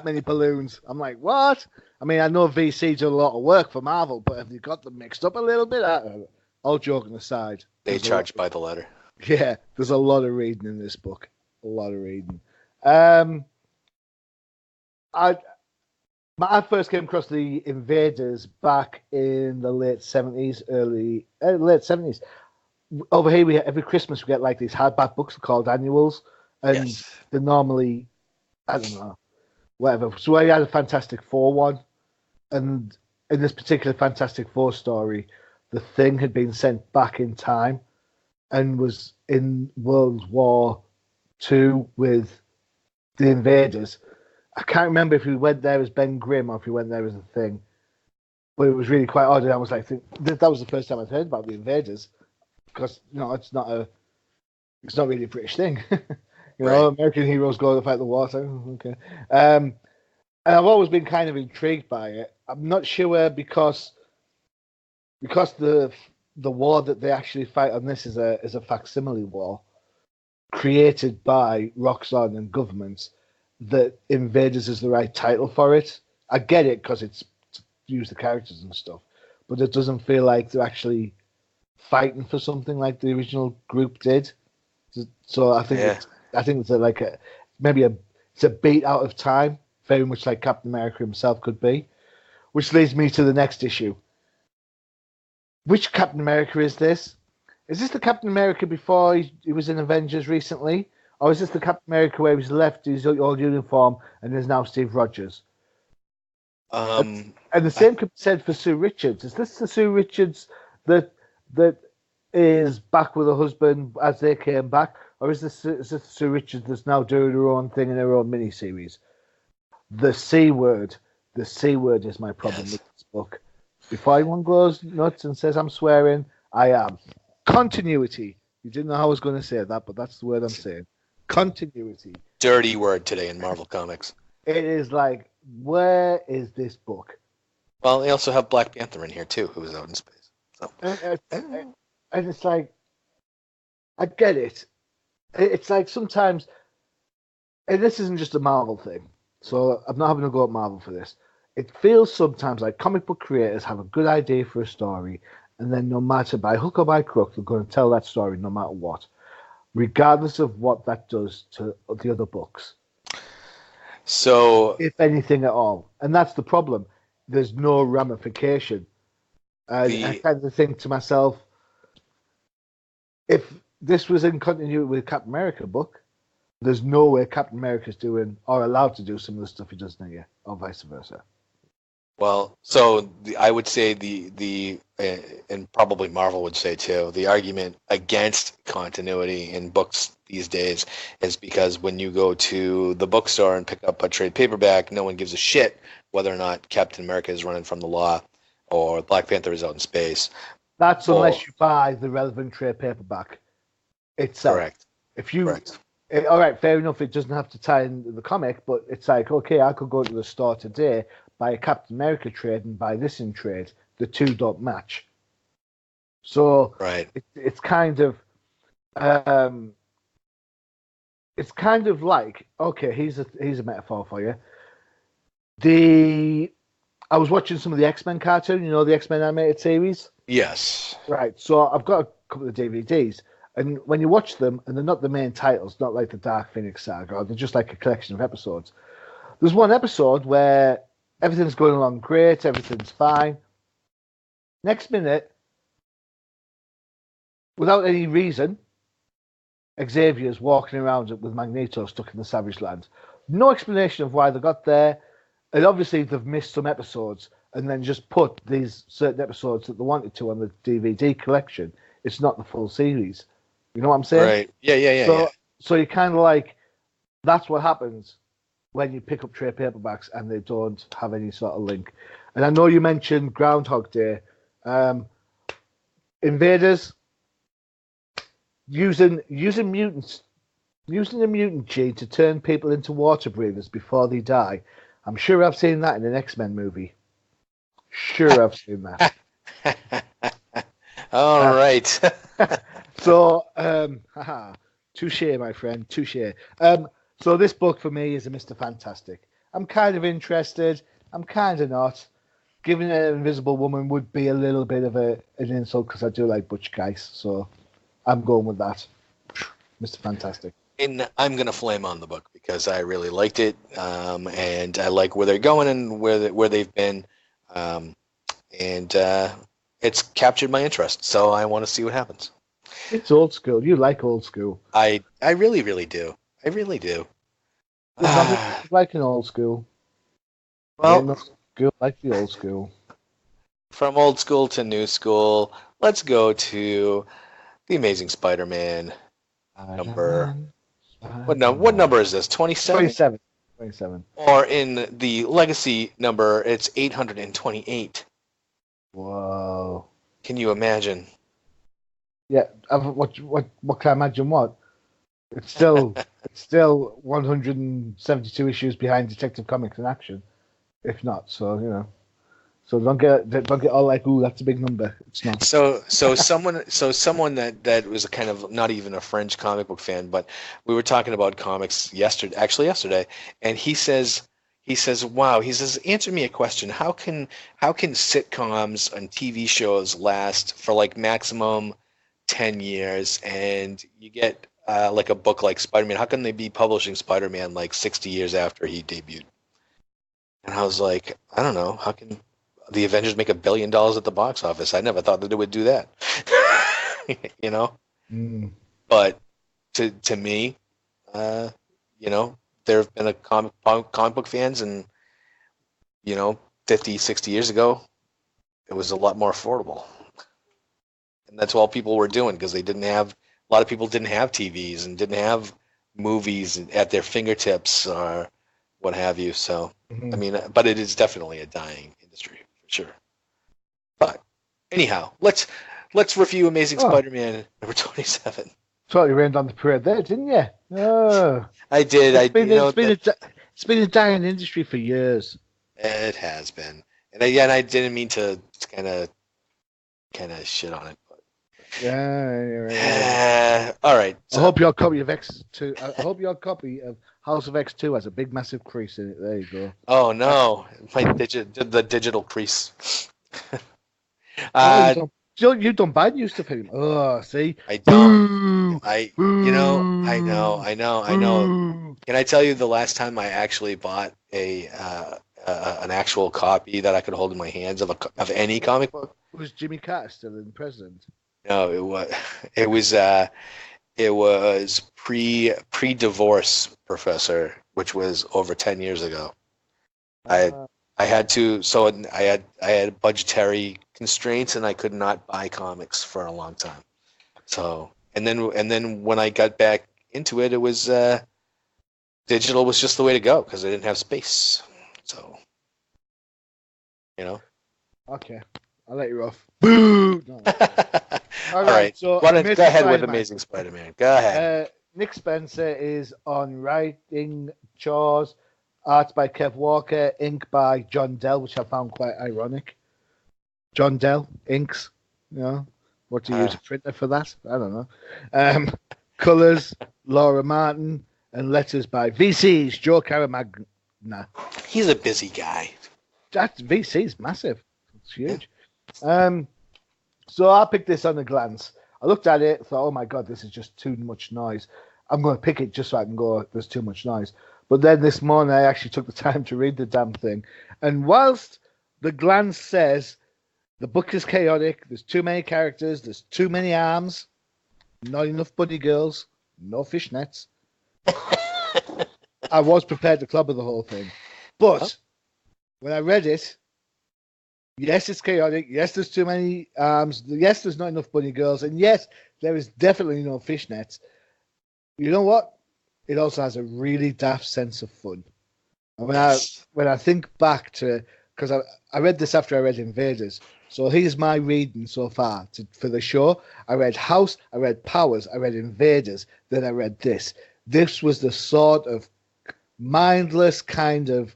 many balloons. I'm like, what? I mean, I know VC do a lot of work for Marvel, but have you got them mixed up a little bit? All joking aside, They charge by the letter. yeah, there's a lot of reading in this book. A lot of reading. I first came across the Invaders back in the late 70s, late 70s. Over here, every Christmas we get like these hardback books called annuals, and Yes. they're normally, I don't know, whatever. So I had a Fantastic Four one, and in this particular Fantastic Four story, the Thing had been sent back in time and was in World War Two with the invaders. I can't remember if he went there as Ben Grimm or if he went there as a Thing, but it was really quite odd. And I was like, that was the first time I'd heard about the invaders because it's not really a British thing. Right. American heroes go to fight the war. So, okay. And I've always been kind of intrigued by it. I'm not sure because the war that they actually fight on this is a facsimile war created by Roxxon and governments, that Invaders is the right title for it. I get it because it's to use the characters and stuff, but it doesn't feel like they're actually fighting for something like the original group did. So I think it's a beat out of time, very much like Captain America himself could be. Which leads me to the next issue. Which Captain America is this? Is this the Captain America before he was in Avengers recently? Or is this the Captain America where he's left his old uniform and is now Steve Rogers? And the same could be said for Sue Richards. Is this the Sue Richards that is back with her husband as they came back? Or is this Sue Richards that's now doing her own thing in her own miniseries? The C word. The C word is my problem with this book. Before anyone goes nuts and says I'm swearing, I am. Continuity. You didn't know how I was going to say that, but that's the word I'm saying. Continuity. Dirty word today in Marvel Comics. It is like, where is this book? Well, they also have Black Panther in here too, who was out in space. So. And it's like, I get it. It's like sometimes, and this isn't just a Marvel thing, so I'm not having to go at Marvel for this. It feels sometimes like comic book creators have a good idea for a story, and then no matter by hook or by crook, they're going to tell that story no matter what, regardless of what that does to the other books. So, if anything at all, and that's the problem. There's no ramification. I kind of think to myself, if this was in continuity with Captain America book, there's no way Captain America's doing or allowed to do some of the stuff he does now, or vice versa. Well, so I would say and probably Marvel would say too, the argument against continuity in books these days is because when you go to the bookstore and pick up a trade paperback, no one gives a shit whether or not Captain America is running from the law or Black Panther is out in space. That's unless you buy the relevant trade paperback itself. Correct. Correct. All right, fair enough. It doesn't have to tie in the comic, but it's like, okay, I could go to the store today, buy a Captain America trade, and buy this in trade. The two don't match. So right. It's kind of like, okay, here's a metaphor for you. I was watching some of the X-Men cartoon, the X-Men animated series. Yes. Right. So I've got a couple of DVDs. And when you watch them, and they're not the main titles, not like the Dark Phoenix saga, or they're just like a collection of episodes. There's one episode where everything's going along great, everything's fine. Next minute, without any reason, Xavier's walking around with Magneto stuck in the Savage Land. No explanation of why they got there. And obviously they've missed some episodes and then just put these certain episodes that they wanted to on the DVD collection. It's not the full series. You know what I'm saying? Right. Yeah. So you're kind of like, that's what happens when you pick up trade paperbacks and they don't have any sort of link. And I know you mentioned Groundhog Day. Invaders using mutants, using a mutant gene to turn people into water breathers before they die. I'm sure I've seen that in an X-Men movie. Sure, I've seen that. All right. So, touche, my friend, touche. So this book for me is a Mr. Fantastic. I'm kind of interested. I'm kind of not. Giving an Invisible Woman would be a little bit of an insult because I do like Butch Guice. So I'm going with that. Mr. Fantastic. And I'm going to flame on the book because I really liked it, and I like where they're going and where they've been, and it's captured my interest. So I want to see what happens. It's old school. You like old school. I really, really do. I really do. There's nothing like an old school. Well, Ain't no school like the old school. from old school to new school, let's go to the Amazing Spider-Man number. Spider-Man, What Spider-Man. number is this? 27? 27. 27. Or in the legacy number, it's 828. Whoa. Can you imagine? Yeah. What can I imagine? What? It's still 172 issues behind Detective Comics in action, if not. So So don't get all like, ooh, that's a big number. It's not. So someone that was a kind of not even a French comic book fan, but we were talking about comics yesterday, and he says, wow, he says, answer me a question. How can sitcoms and TV shows last for like maximum 10 years, and you get like a book like Spider-Man? How can they be publishing Spider-Man like 60 years after he debuted? And I was like, I don't know. How can the Avengers make $1 billion at the box office? I never thought that it would do that. Mm. But to me, there have been a comic book fans, and 50, 60 years ago, it was a lot more affordable, and that's all people were doing because a lot of people didn't have TVs and didn't have movies at their fingertips or what have you. So, Mhm. I mean, but it is definitely a dying industry. Sure. But anyhow, let's review Amazing Spider-Man number 27. Totally rained on the parade there, didn't you? Oh. I did. It's been a dying industry for years. It has been, and I didn't mean to kind of shit on it. But Yeah. All right. I hope your copy of X2. I hope your copy of House of X2 has a big, massive crease in it. There you go. Oh no, the digital crease. You don't buy new stuff anymore. Oh, see. I don't. Boo! I Boo! I know. Boo! Can I tell you the last time I actually bought an actual copy that I could hold in my hands of any comic book? Was Jimmy Carter still in president? No, it was pre-divorce, Professor, which was over 10 years ago. I had budgetary constraints, and I could not buy comics for a long time. So, and then when I got back into it, it was digital was just the way to go because I didn't have space. So, Okay, I'll let you off. Boo! No. All right. So go ahead Spider-Man. with Amazing Spider-Man. Go ahead. Nick Spencer is on writing chores. Art by Kev Walker, ink by John Dell, which I found quite ironic. John Dell, inks. What do you use a printer for that? I don't know. Colors, Laura Martin, and letters by VC's Joe Caramagna. He's a busy guy. That VC's massive. It's huge. So I picked this on a glance. I looked at it, thought, oh my God, this is just too much noise. I'm going to pick it just so I can go, there's too much noise. But then this morning, I actually took the time to read the damn thing. And whilst the glance says the book is chaotic, there's too many characters, there's too many arms, not enough bunny girls, no fishnets, I was prepared to clobber the whole thing. But when I read it, yes, it's chaotic. Yes, there's too many arms. Yes, there's not enough bunny girls. And yes, there is definitely no fishnets. You know what? It also has a really daft sense of fun. And when I think back to, because I read this after I read Invaders, so here's my reading so far for the show. I read House, I read Powers, I read Invaders, then I read this. This was the sort of mindless kind of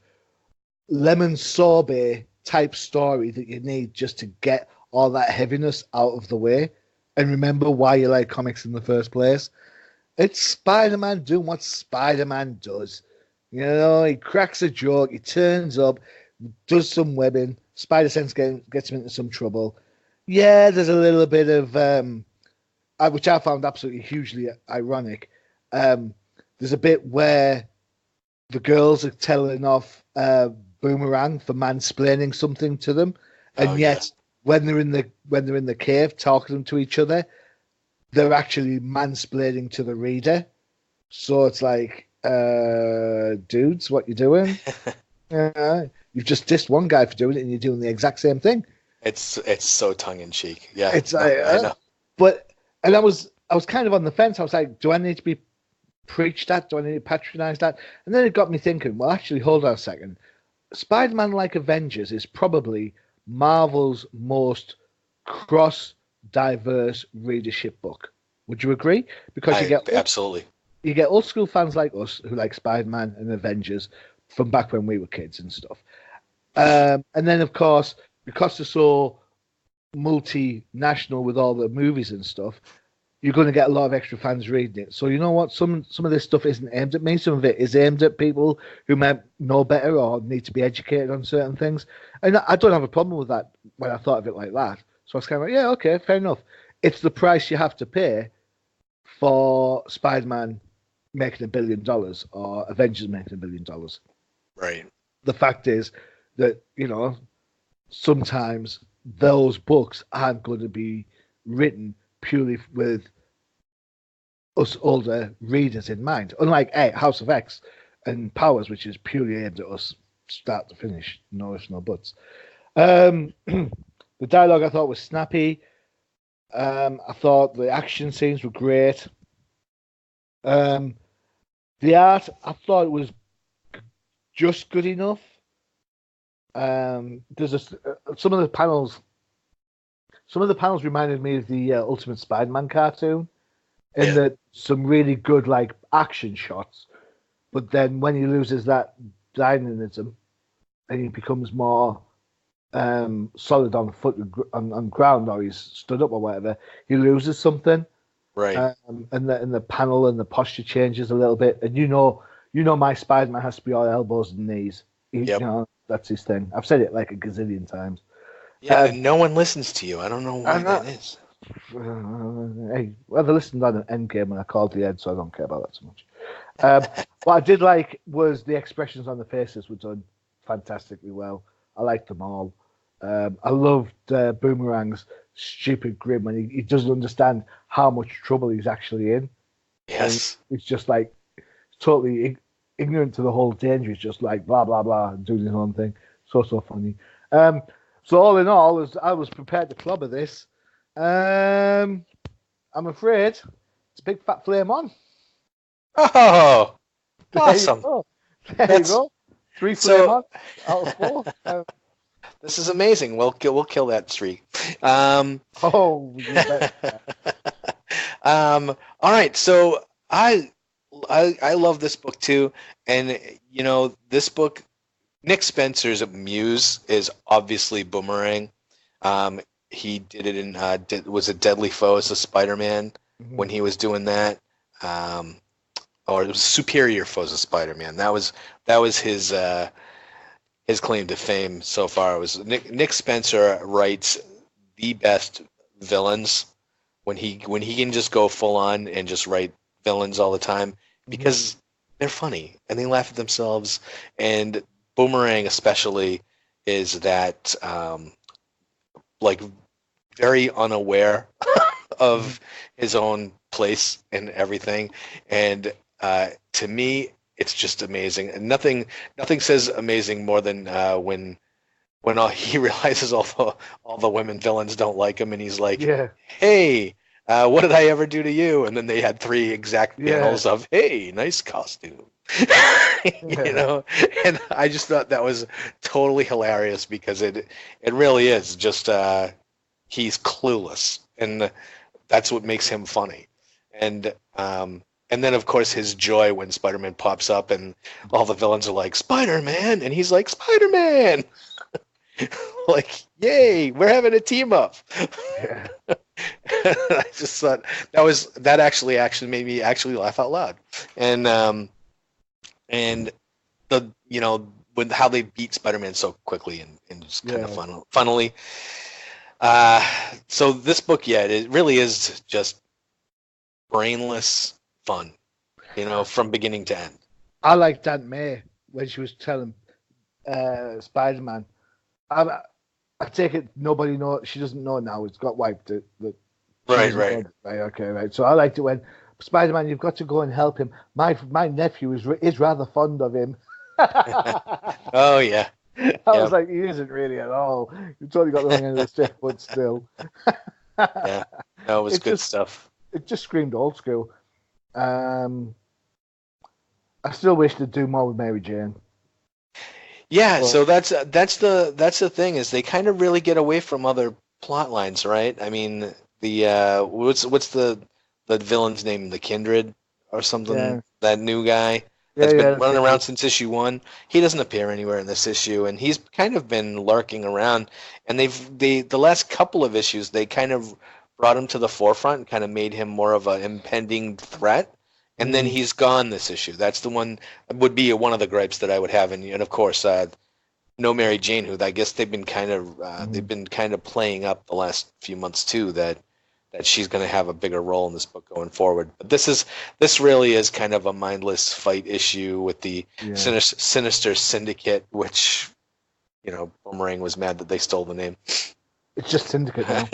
lemon sorbet type story that you need just to get all that heaviness out of the way and remember why you like comics in the first place. It's Spider-Man doing what Spider-Man does. He cracks a joke, he turns up, does some webbing, Spider-Sense gets him into some trouble. Yeah, there's a little bit of, which I found absolutely hugely ironic. There's a bit where the girls are telling off Boomerang for mansplaining something to them, and yet when they're in the cave talking to each other, they're actually mansplaining to the reader. So it's like dudes, what you doing? You've just dissed one guy for doing it, and you're doing the exact same thing. It's so tongue in cheek. Yeah, It's no, I know. but and I was kind of on the fence. I was like, do I need to be preached that? Do I need to patronize that? And then it got me thinking. Well, actually, hold on a second. Spider-Man like Avengers is probably Marvel's most cross-diverse readership book. Would you agree? Because Absolutely. you get old school fans like us who like Spider-Man and Avengers from back when we were kids and stuff. And then, of course, because they're so multinational with all the movies and stuff, you're going to get a lot of extra fans reading it. So you know what? Some of this stuff isn't aimed at me. Some of it is aimed at people who might know better or need to be educated on certain things. And I don't have a problem with that when I thought of it like that. So I was kind of like, yeah, okay, fair enough. It's the price you have to pay for Spider-Man making $1 billion or Avengers making $1 billion. Right. The fact is that, sometimes those books aren't going to be written purely with us older readers in mind. Unlike House of X and Powers, which is purely aimed at us start to finish, no ifs, no buts. The dialogue I thought was snappy. I thought the action scenes were great. The art, I thought it was just good enough. There's some of the panels reminded me of the Ultimate Spider-Man cartoon, in that some really good like action shots, but then when he loses that dynamism and he becomes more solid on foot on ground, or he's stood up or whatever, he loses something. Right. And the panel and the posture changes a little bit, and my Spider-Man has to be all elbows and knees. Yep. That's his thing. I've said it like a gazillion times. Yeah, and no one listens to you. I don't know why that is. Hey, well, they listened on an Endgame when I called the end, so I don't care about that so much. What I did like was the expressions on the faces were done fantastically well. I liked them all. I loved Boomerang's stupid grin when he doesn't understand how much trouble he's actually in. Yes. And it's just like totally ignorant to the whole danger. He's just like blah blah blah and doing his own thing. So funny. So all in all, I was prepared to clobber this. I'm afraid it's a big fat flame on. Oh, awesome! There you go. 3 flame on out of 4. This is amazing. We'll kill that streak. You bet. All right. So I love this book too, and this book, Nick Spencer's muse is obviously Boomerang. He did it in was it Deadly Foes of Spider-Man when he was doing that, or it was Superior Foes of Spider-Man. That was his claim to fame so far. It was Nick Spencer writes the best villains when he can just go full on and just write villains all the time because they're funny and they laugh at themselves. And Boomerang especially is that like very unaware of his own place and everything, and to me it's just amazing. And nothing says amazing more than when he realizes all the women villains don't like him, and he's like, hey, what did I ever do to you? And then they had 3 exact panels of, hey, nice costume. And I just thought that was totally hilarious because it really is just he's clueless, and that's what makes him funny. And then of course his joy when Spider-Man pops up and all the villains are like, Spider-Man, and he's like, Spider-Man. Like, yay, we're having a team up. I just thought that actually made me actually laugh out loud. And the with how they beat Spider-Man so quickly and just kind of funnily. So this book, it really is just brainless fun, from beginning to end. I liked Aunt May when she was telling Spider-Man. I take it nobody knows. She doesn't know now. It's got wiped. Right. Right. Okay. Right. So I liked it when Spider-Man, you've got to go and help him. My nephew is rather fond of him. Oh yeah, I yeah, was like, he isn't really at all. You've totally got the wrong end of the stick, but still. yeah. That was It good just stuff. it just screamed old school. Um, I still wish they'd do more with Mary Jane. Yeah, But so that's the thing is they kind of really get away from other plot lines, right? I mean, the what's the villain's name? The Kindred or something? yeah, That new guy yeah, that's yeah, been the running around Kindred. since issue one. He doesn't appear anywhere in this issue, and he's kind of been lurking around. And the last couple of issues they kind of brought him to the forefront and kind of made him more of an impending threat. And then Mm, he's gone this issue. That's the one would be one of the gripes that I would have, and of course, no Mary Jane, who I guess they've mm. been kind of playing up the last few months too, that she's going to have a bigger role in this book going forward. But this really is kind of a mindless fight issue with the Yeah, sinister syndicate, which Boomerang was mad that they stole the name. it's just Syndicate now.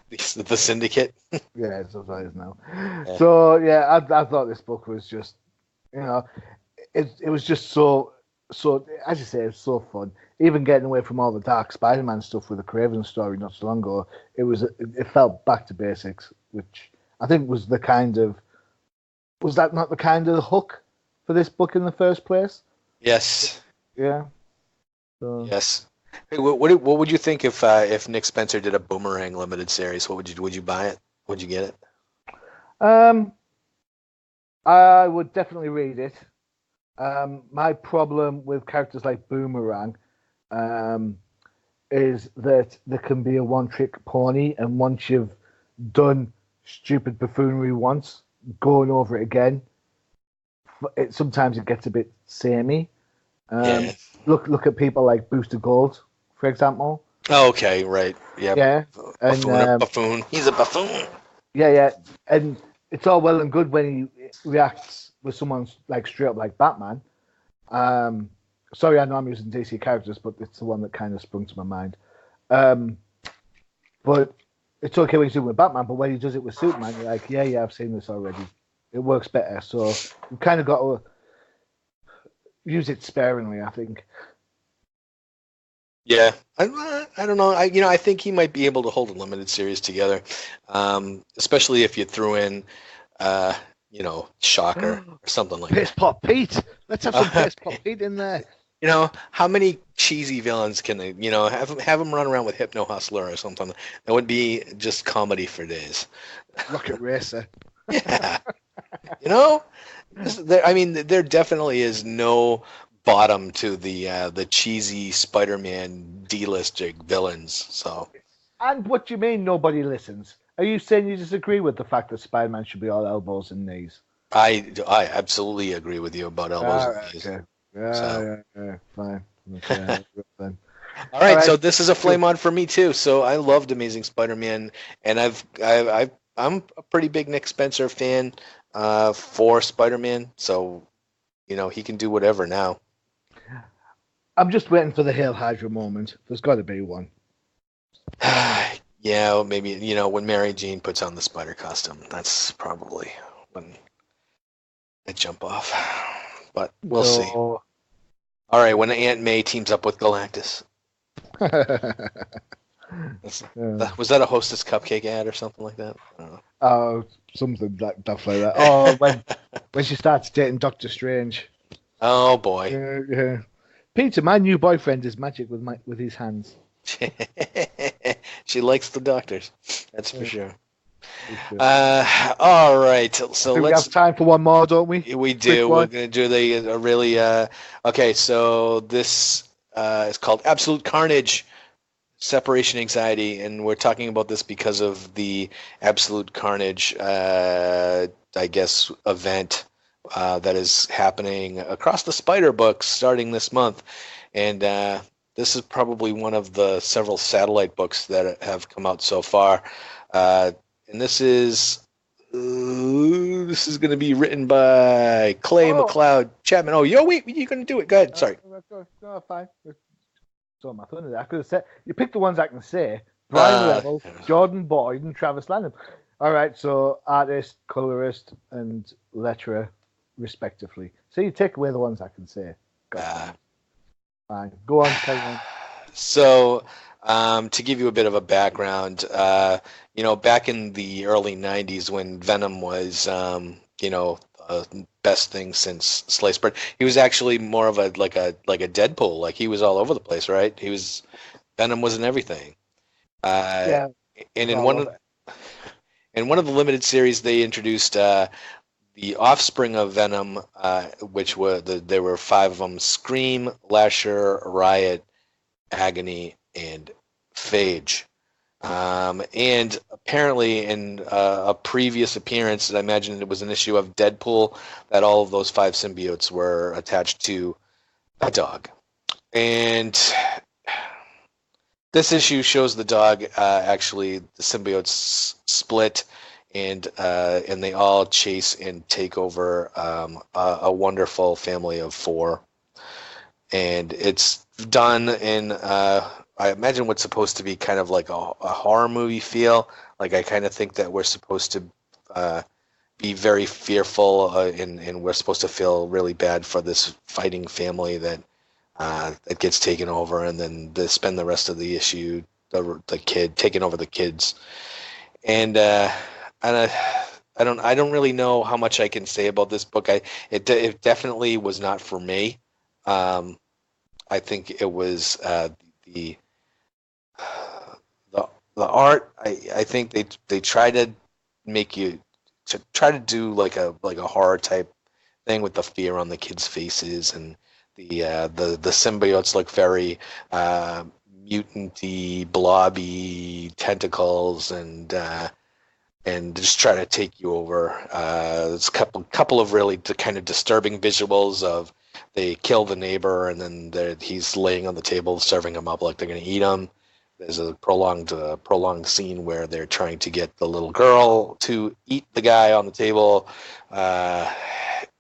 The syndicate. Yeah, it's what it is now. Yeah. So yeah, I thought this book was just, you know, it was just so as you say, it's so fun. Even getting away from all the dark Spider-Man stuff with the Craven story not so long ago, it felt back to basics, which I think was was that not the kind of hook for this book in the first place? Yes. Yeah. So Yes. Hey, what would you think if Nick Spencer did a Boomerang limited series? Would you buy it? Would you get it? um, I would definitely read it. My problem with characters like Boomerang um, is that there can be a one-trick pony, and once you've done stupid buffoonery once, going over it again, sometimes it gets a bit samey. Um, Yeah. look at people like Booster Gold, for example. Oh, okay, right. Yep. Yeah, and Buffoon. He's a buffoon. yeah, and it's all well and good when he reacts with someone like straight up like Batman. Um, sorry, I know I'm using DC characters, but it's the one that kind of sprung to my mind. Um, but it's okay when he's doing it with Batman, but when he does it with Superman, you're like, yeah, I've seen this already. It works better. So you've kind of got to use it sparingly, I think. Yeah. I don't know. I think he might be able to hold a limited series together, especially if you threw in, uh, Shocker or something like Piss that. Pot Pete. Let's have some Piss Pot Pete in there. How many cheesy villains can they, have him run around with Hypno Hustler or something? That would be just comedy for days. Rocket Racer. Yeah. You know, there definitely is no bottom to the cheesy Spider-Man D-list villains. So And what do you mean nobody listens? Are you saying you disagree with the fact that Spider-Man should be all elbows and knees? I absolutely agree with you about elbows and knees. Okay. So Yeah, fine. Okay, then. all right, All so right. this is a flame on for me too. So I loved Amazing Spider-Man, and I'm a pretty big Nick Spencer fan for Spider-Man. So he can do whatever now. I'm just waiting for the Hail Hydra moment. There's got to be one. Yeah, well, maybe when Mary Jane puts on the spider costume, that's probably when I jump off. But we'll see. So, All right, when Aunt May teams up with Galactus. Was that a Hostess cupcake ad or something like that? I don't know. Oh, something like that. Oh, when she starts dating Doctor Strange. Oh boy. Yeah. Peter, my new boyfriend is magic with his hands. She likes the doctors. That's for sure. For sure. All right. So We have time for one more, don't we? We do. We're going to do a really. Okay, so this is called Absolute Carnage, Separation Anxiety, and we're talking about this because of the Absolute Carnage, I guess, event that is happening across the Spider books starting this month, and this is probably one of the several satellite books that have come out so far, and this is going to be written by Clay McLeod Chapman. Oh, wait, you're going to do it. Go ahead. Sorry. No, fine. So my thunder. I could have said you picked the ones I can say: Brian Revel, Jordan Boyd, and Travis Lanham. All right, so artist, colorist, and letterer, respectively. So you take away the ones I can say. Uh, Fine. Go on, carry on. So, to give you a bit of a background, back in the early '90s when Venom was, best thing since sliced bread, he was actually more of a like a Deadpool. Like he was all over the place, right? Venom was in everything. Uh, Yeah, and I love it. in one of the limited series, they introduced the offspring of Venom, which there were five of them: Scream, Lasher, Riot, Agony, and Phage. And apparently, in a previous appearance, I imagine it was an issue of Deadpool, that all of those five symbiotes were attached to a dog. And this issue shows the dog actually the symbiotes split, and they all chase and take over a wonderful family of four. And it's done in I imagine what's supposed to be kind of like a horror movie feel. Like I kind of think that we're supposed to be very fearful, and we're supposed to feel really bad for this fighting family that gets taken over, and then they spend the rest of the issue the kid taking over the kids. And I don't really know how much I can say about this book. It definitely was not for me. I think it was the the art. I think they try to make you to try to do like a horror type thing with the fear on the kids' faces, and the symbiotes look very mutanty, blobby tentacles, and just try to take you over. There's a couple of really kind of disturbing visuals of they kill the neighbor, and then he's laying on the table serving him up like they're going to eat him. There's a prolonged scene where they're trying to get the little girl to eat the guy on the table.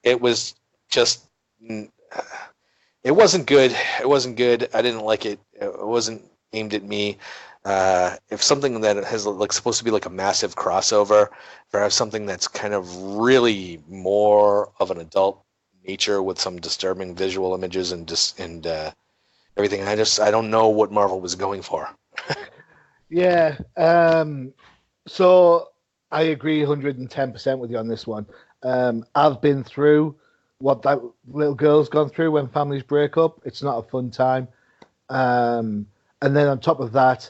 It was just it wasn't good. It wasn't good. I didn't like it. It wasn't aimed at me. If something that has like supposed to be like a massive crossover, if I have something that's kind of really more of an adult nature with some disturbing visual images and everything, I don't know what Marvel was going for. Yeah. So I agree 110% with you on this one. I've been through what that little girl's gone through when families break up. It's not a fun time. And then on top of that,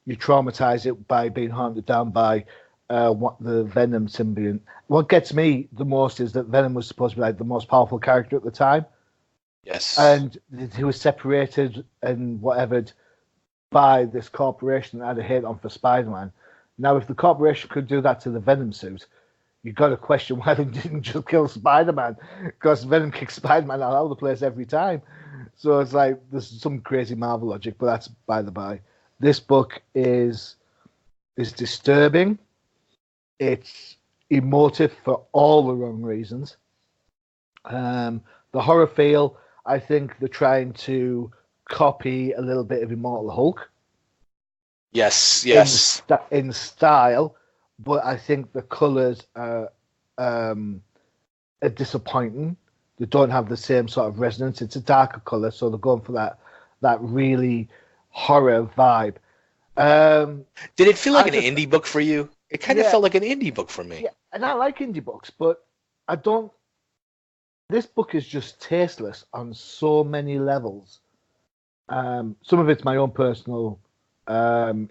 you traumatize it by being hunted down by what the Venom symbiont. What gets me the most is that Venom was supposed to be like the most powerful character at the time, Yes. and he was separated and whatevered by this corporation that had a hate on for Spider-Man. Now, if the corporation could do that to the Venom suit, you've got to question why they didn't just kill Spider-Man, because Venom kicks Spider-Man all over the place every time. So it's like there's some crazy Marvel logic, but that's by the by. This book is disturbing. It's emotive for all the wrong reasons. The horror feel, I think they're trying to copy a little bit of Immortal Hulk. Yes, yes. In style, but I think the colours are disappointing. They don't have the same sort of resonance. It's a darker colour, so they're going for that really horror vibe. Did it feel like an indie book for you? It kind of felt like an indie book for me. Yeah, and I like indie books, but I don't. This book is just tasteless on so many levels. Some of it's my own personal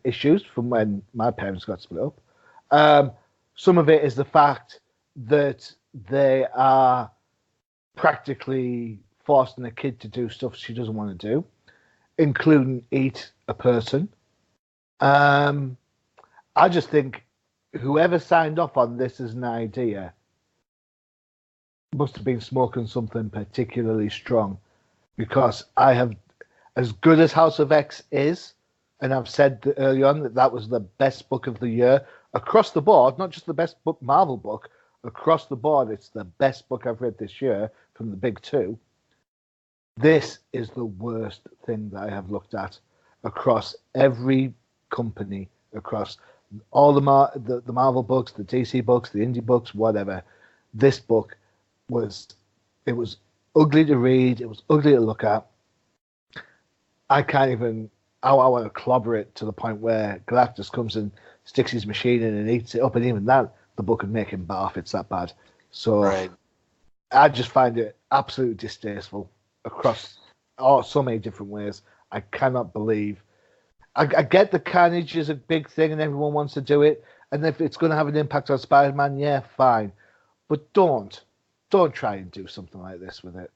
issues from when my parents got split up. Some of it is the fact that they are practically forcing a kid to do stuff she doesn't want to do, including eat a person. I just think whoever signed off on this as an idea must have been smoking something particularly strong, because I have, as good as House of X is, and I've said early on that was the best book of the year across the board, not just the best book Marvel book, across the board, it's the best book I've read this year from the big two. This is the worst thing that I have looked at across every company, across all the Marvel books, the DC books, the indie books, whatever. This book was ugly to read. It was ugly to look at. I can't even. I want to clobber it to the point where Galactus comes and sticks his machine in and eats it up, and even that, the book would make him barf. It's that bad. So Right. I just find it absolutely distasteful across so many different ways. I cannot believe. I get the Carnage is a big thing and everyone wants to do it, and if it's going to have an impact on Spider-Man, yeah, fine. But don't try and do something like this with it.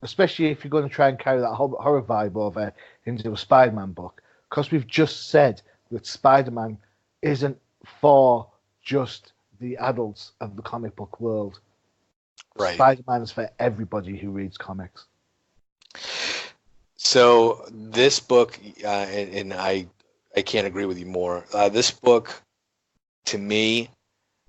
Especially if you're going to try and carry that horror vibe over into a Spider-Man book. Because we've just said that Spider-Man isn't for just the adults of the comic book world. Right. Spider-Man is for everybody who reads comics. So this book, and I can't agree with you more. This book, to me,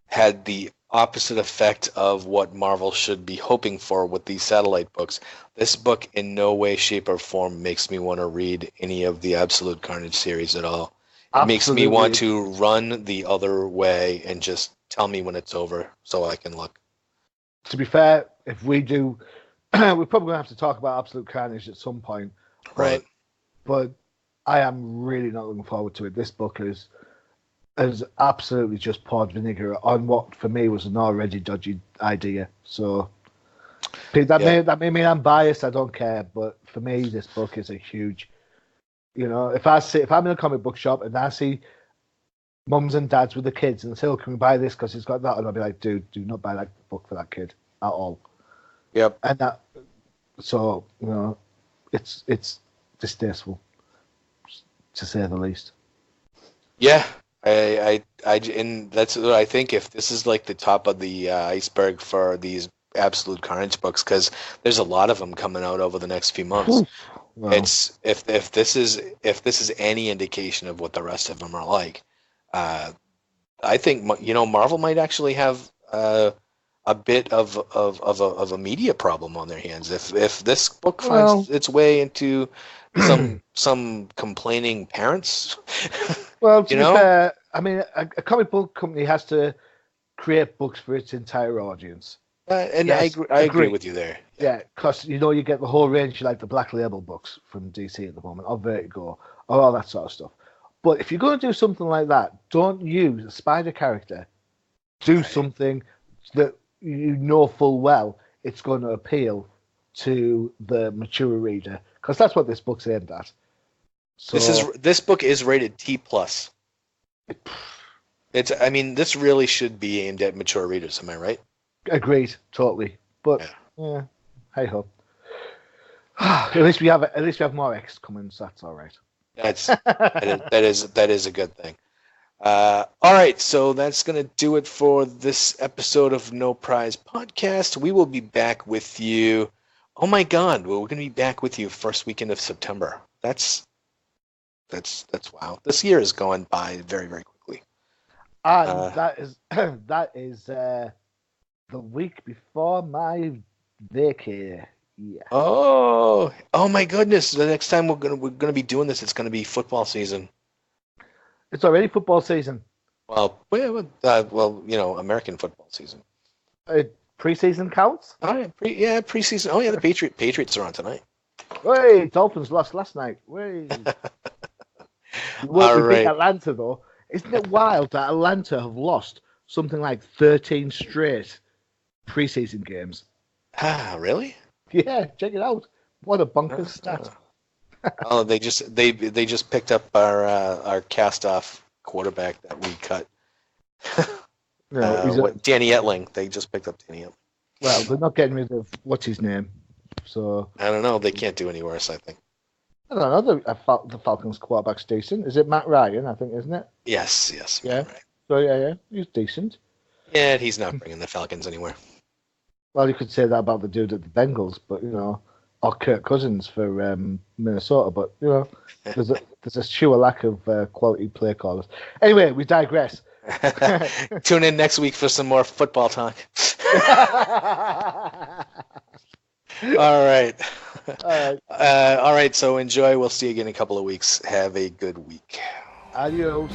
had the opposite effect of what Marvel should be hoping for with these satellite books. This book in no way, shape, or form makes me want to read any of the Absolute Carnage series at all. It makes me want to run the other way and just tell me when it's over so I can look. To be fair, if we do, we're probably going to have to talk about Absolute Carnage at some point. Right. But I am really not looking forward to it. This book is absolutely just poured vinegar on what for me was an already dodgy idea. So that may mean I'm biased. I don't care, but for me, this book is a huge. You know, if I'm in a comic book shop and I see mums and dads with the kids and say, "Oh, can we buy this because it's got that?" and I'll be like, "Dude, do not buy that book for that kid at all." Yep. And that, so you know, it's distasteful, to say the least. Yeah. And that's what I think. If this is like the top of the iceberg for these Absolute Carnage books, because there's a lot of them coming out over the next few months. Well, It's if this is any indication of what the rest of them are like, I think Marvel might actually have a bit of a media problem on their hands if this book finds its way into some complaining parents. Well, to be fair, I mean, a comic book company has to create books for its entire audience. And yes, I agree with you there. Yeah, because you get the whole range, like the Black Label books from DC at the moment, or Vertigo, or all that sort of stuff. But if you're going to do something like that, don't use a spider character. Do something that you know full well it's going to appeal to the mature reader, because that's what this book's aimed at. So, This book is rated T+. This really should be aimed at mature readers. Am I right? Agreed, totally. But yeah, hey ho. At least we have more X coming, so that's all right. That is a good thing. All right, so that's going to do it for this episode of No Prize Podcast. We will be back with you. Oh my God, we're going to be back with you first weekend of September. That's wow. This year is going by very, very quickly. And that is the week before my vacay. Yeah. Oh my goodness! The next time we're gonna be doing this, it's gonna be football season. It's already football season. Well, American football season. Preseason counts. Oh yeah, preseason. Oh yeah, the Patriots are on tonight. Wait, Dolphins lost last night. Wait. All right. Beat Atlanta though. Isn't it wild that Atlanta have lost something like 13 straight preseason games? Ah, really? Yeah, check it out. What a bonkers stat. Oh, they just picked up our cast off quarterback that we cut. Danny Etling. They just picked up Danny Etling. Well, they're not getting rid of what's his name, so I don't know. They can't do any worse, I think. I don't know. The Falcons quarterback's decent. Is it Matt Ryan? I think, isn't it? Yes. Yeah. Right. So yeah, he's decent. Yeah, he's not bringing the Falcons anywhere. Well, you could say that about the dude at the Bengals, but or Kirk Cousins for Minnesota, but there's a sheer lack of quality play callers. Anyway, we digress. Tune in next week for some more football talk. All right. All right. So enjoy. We'll see you again in a couple of weeks. Have a good week. Adios.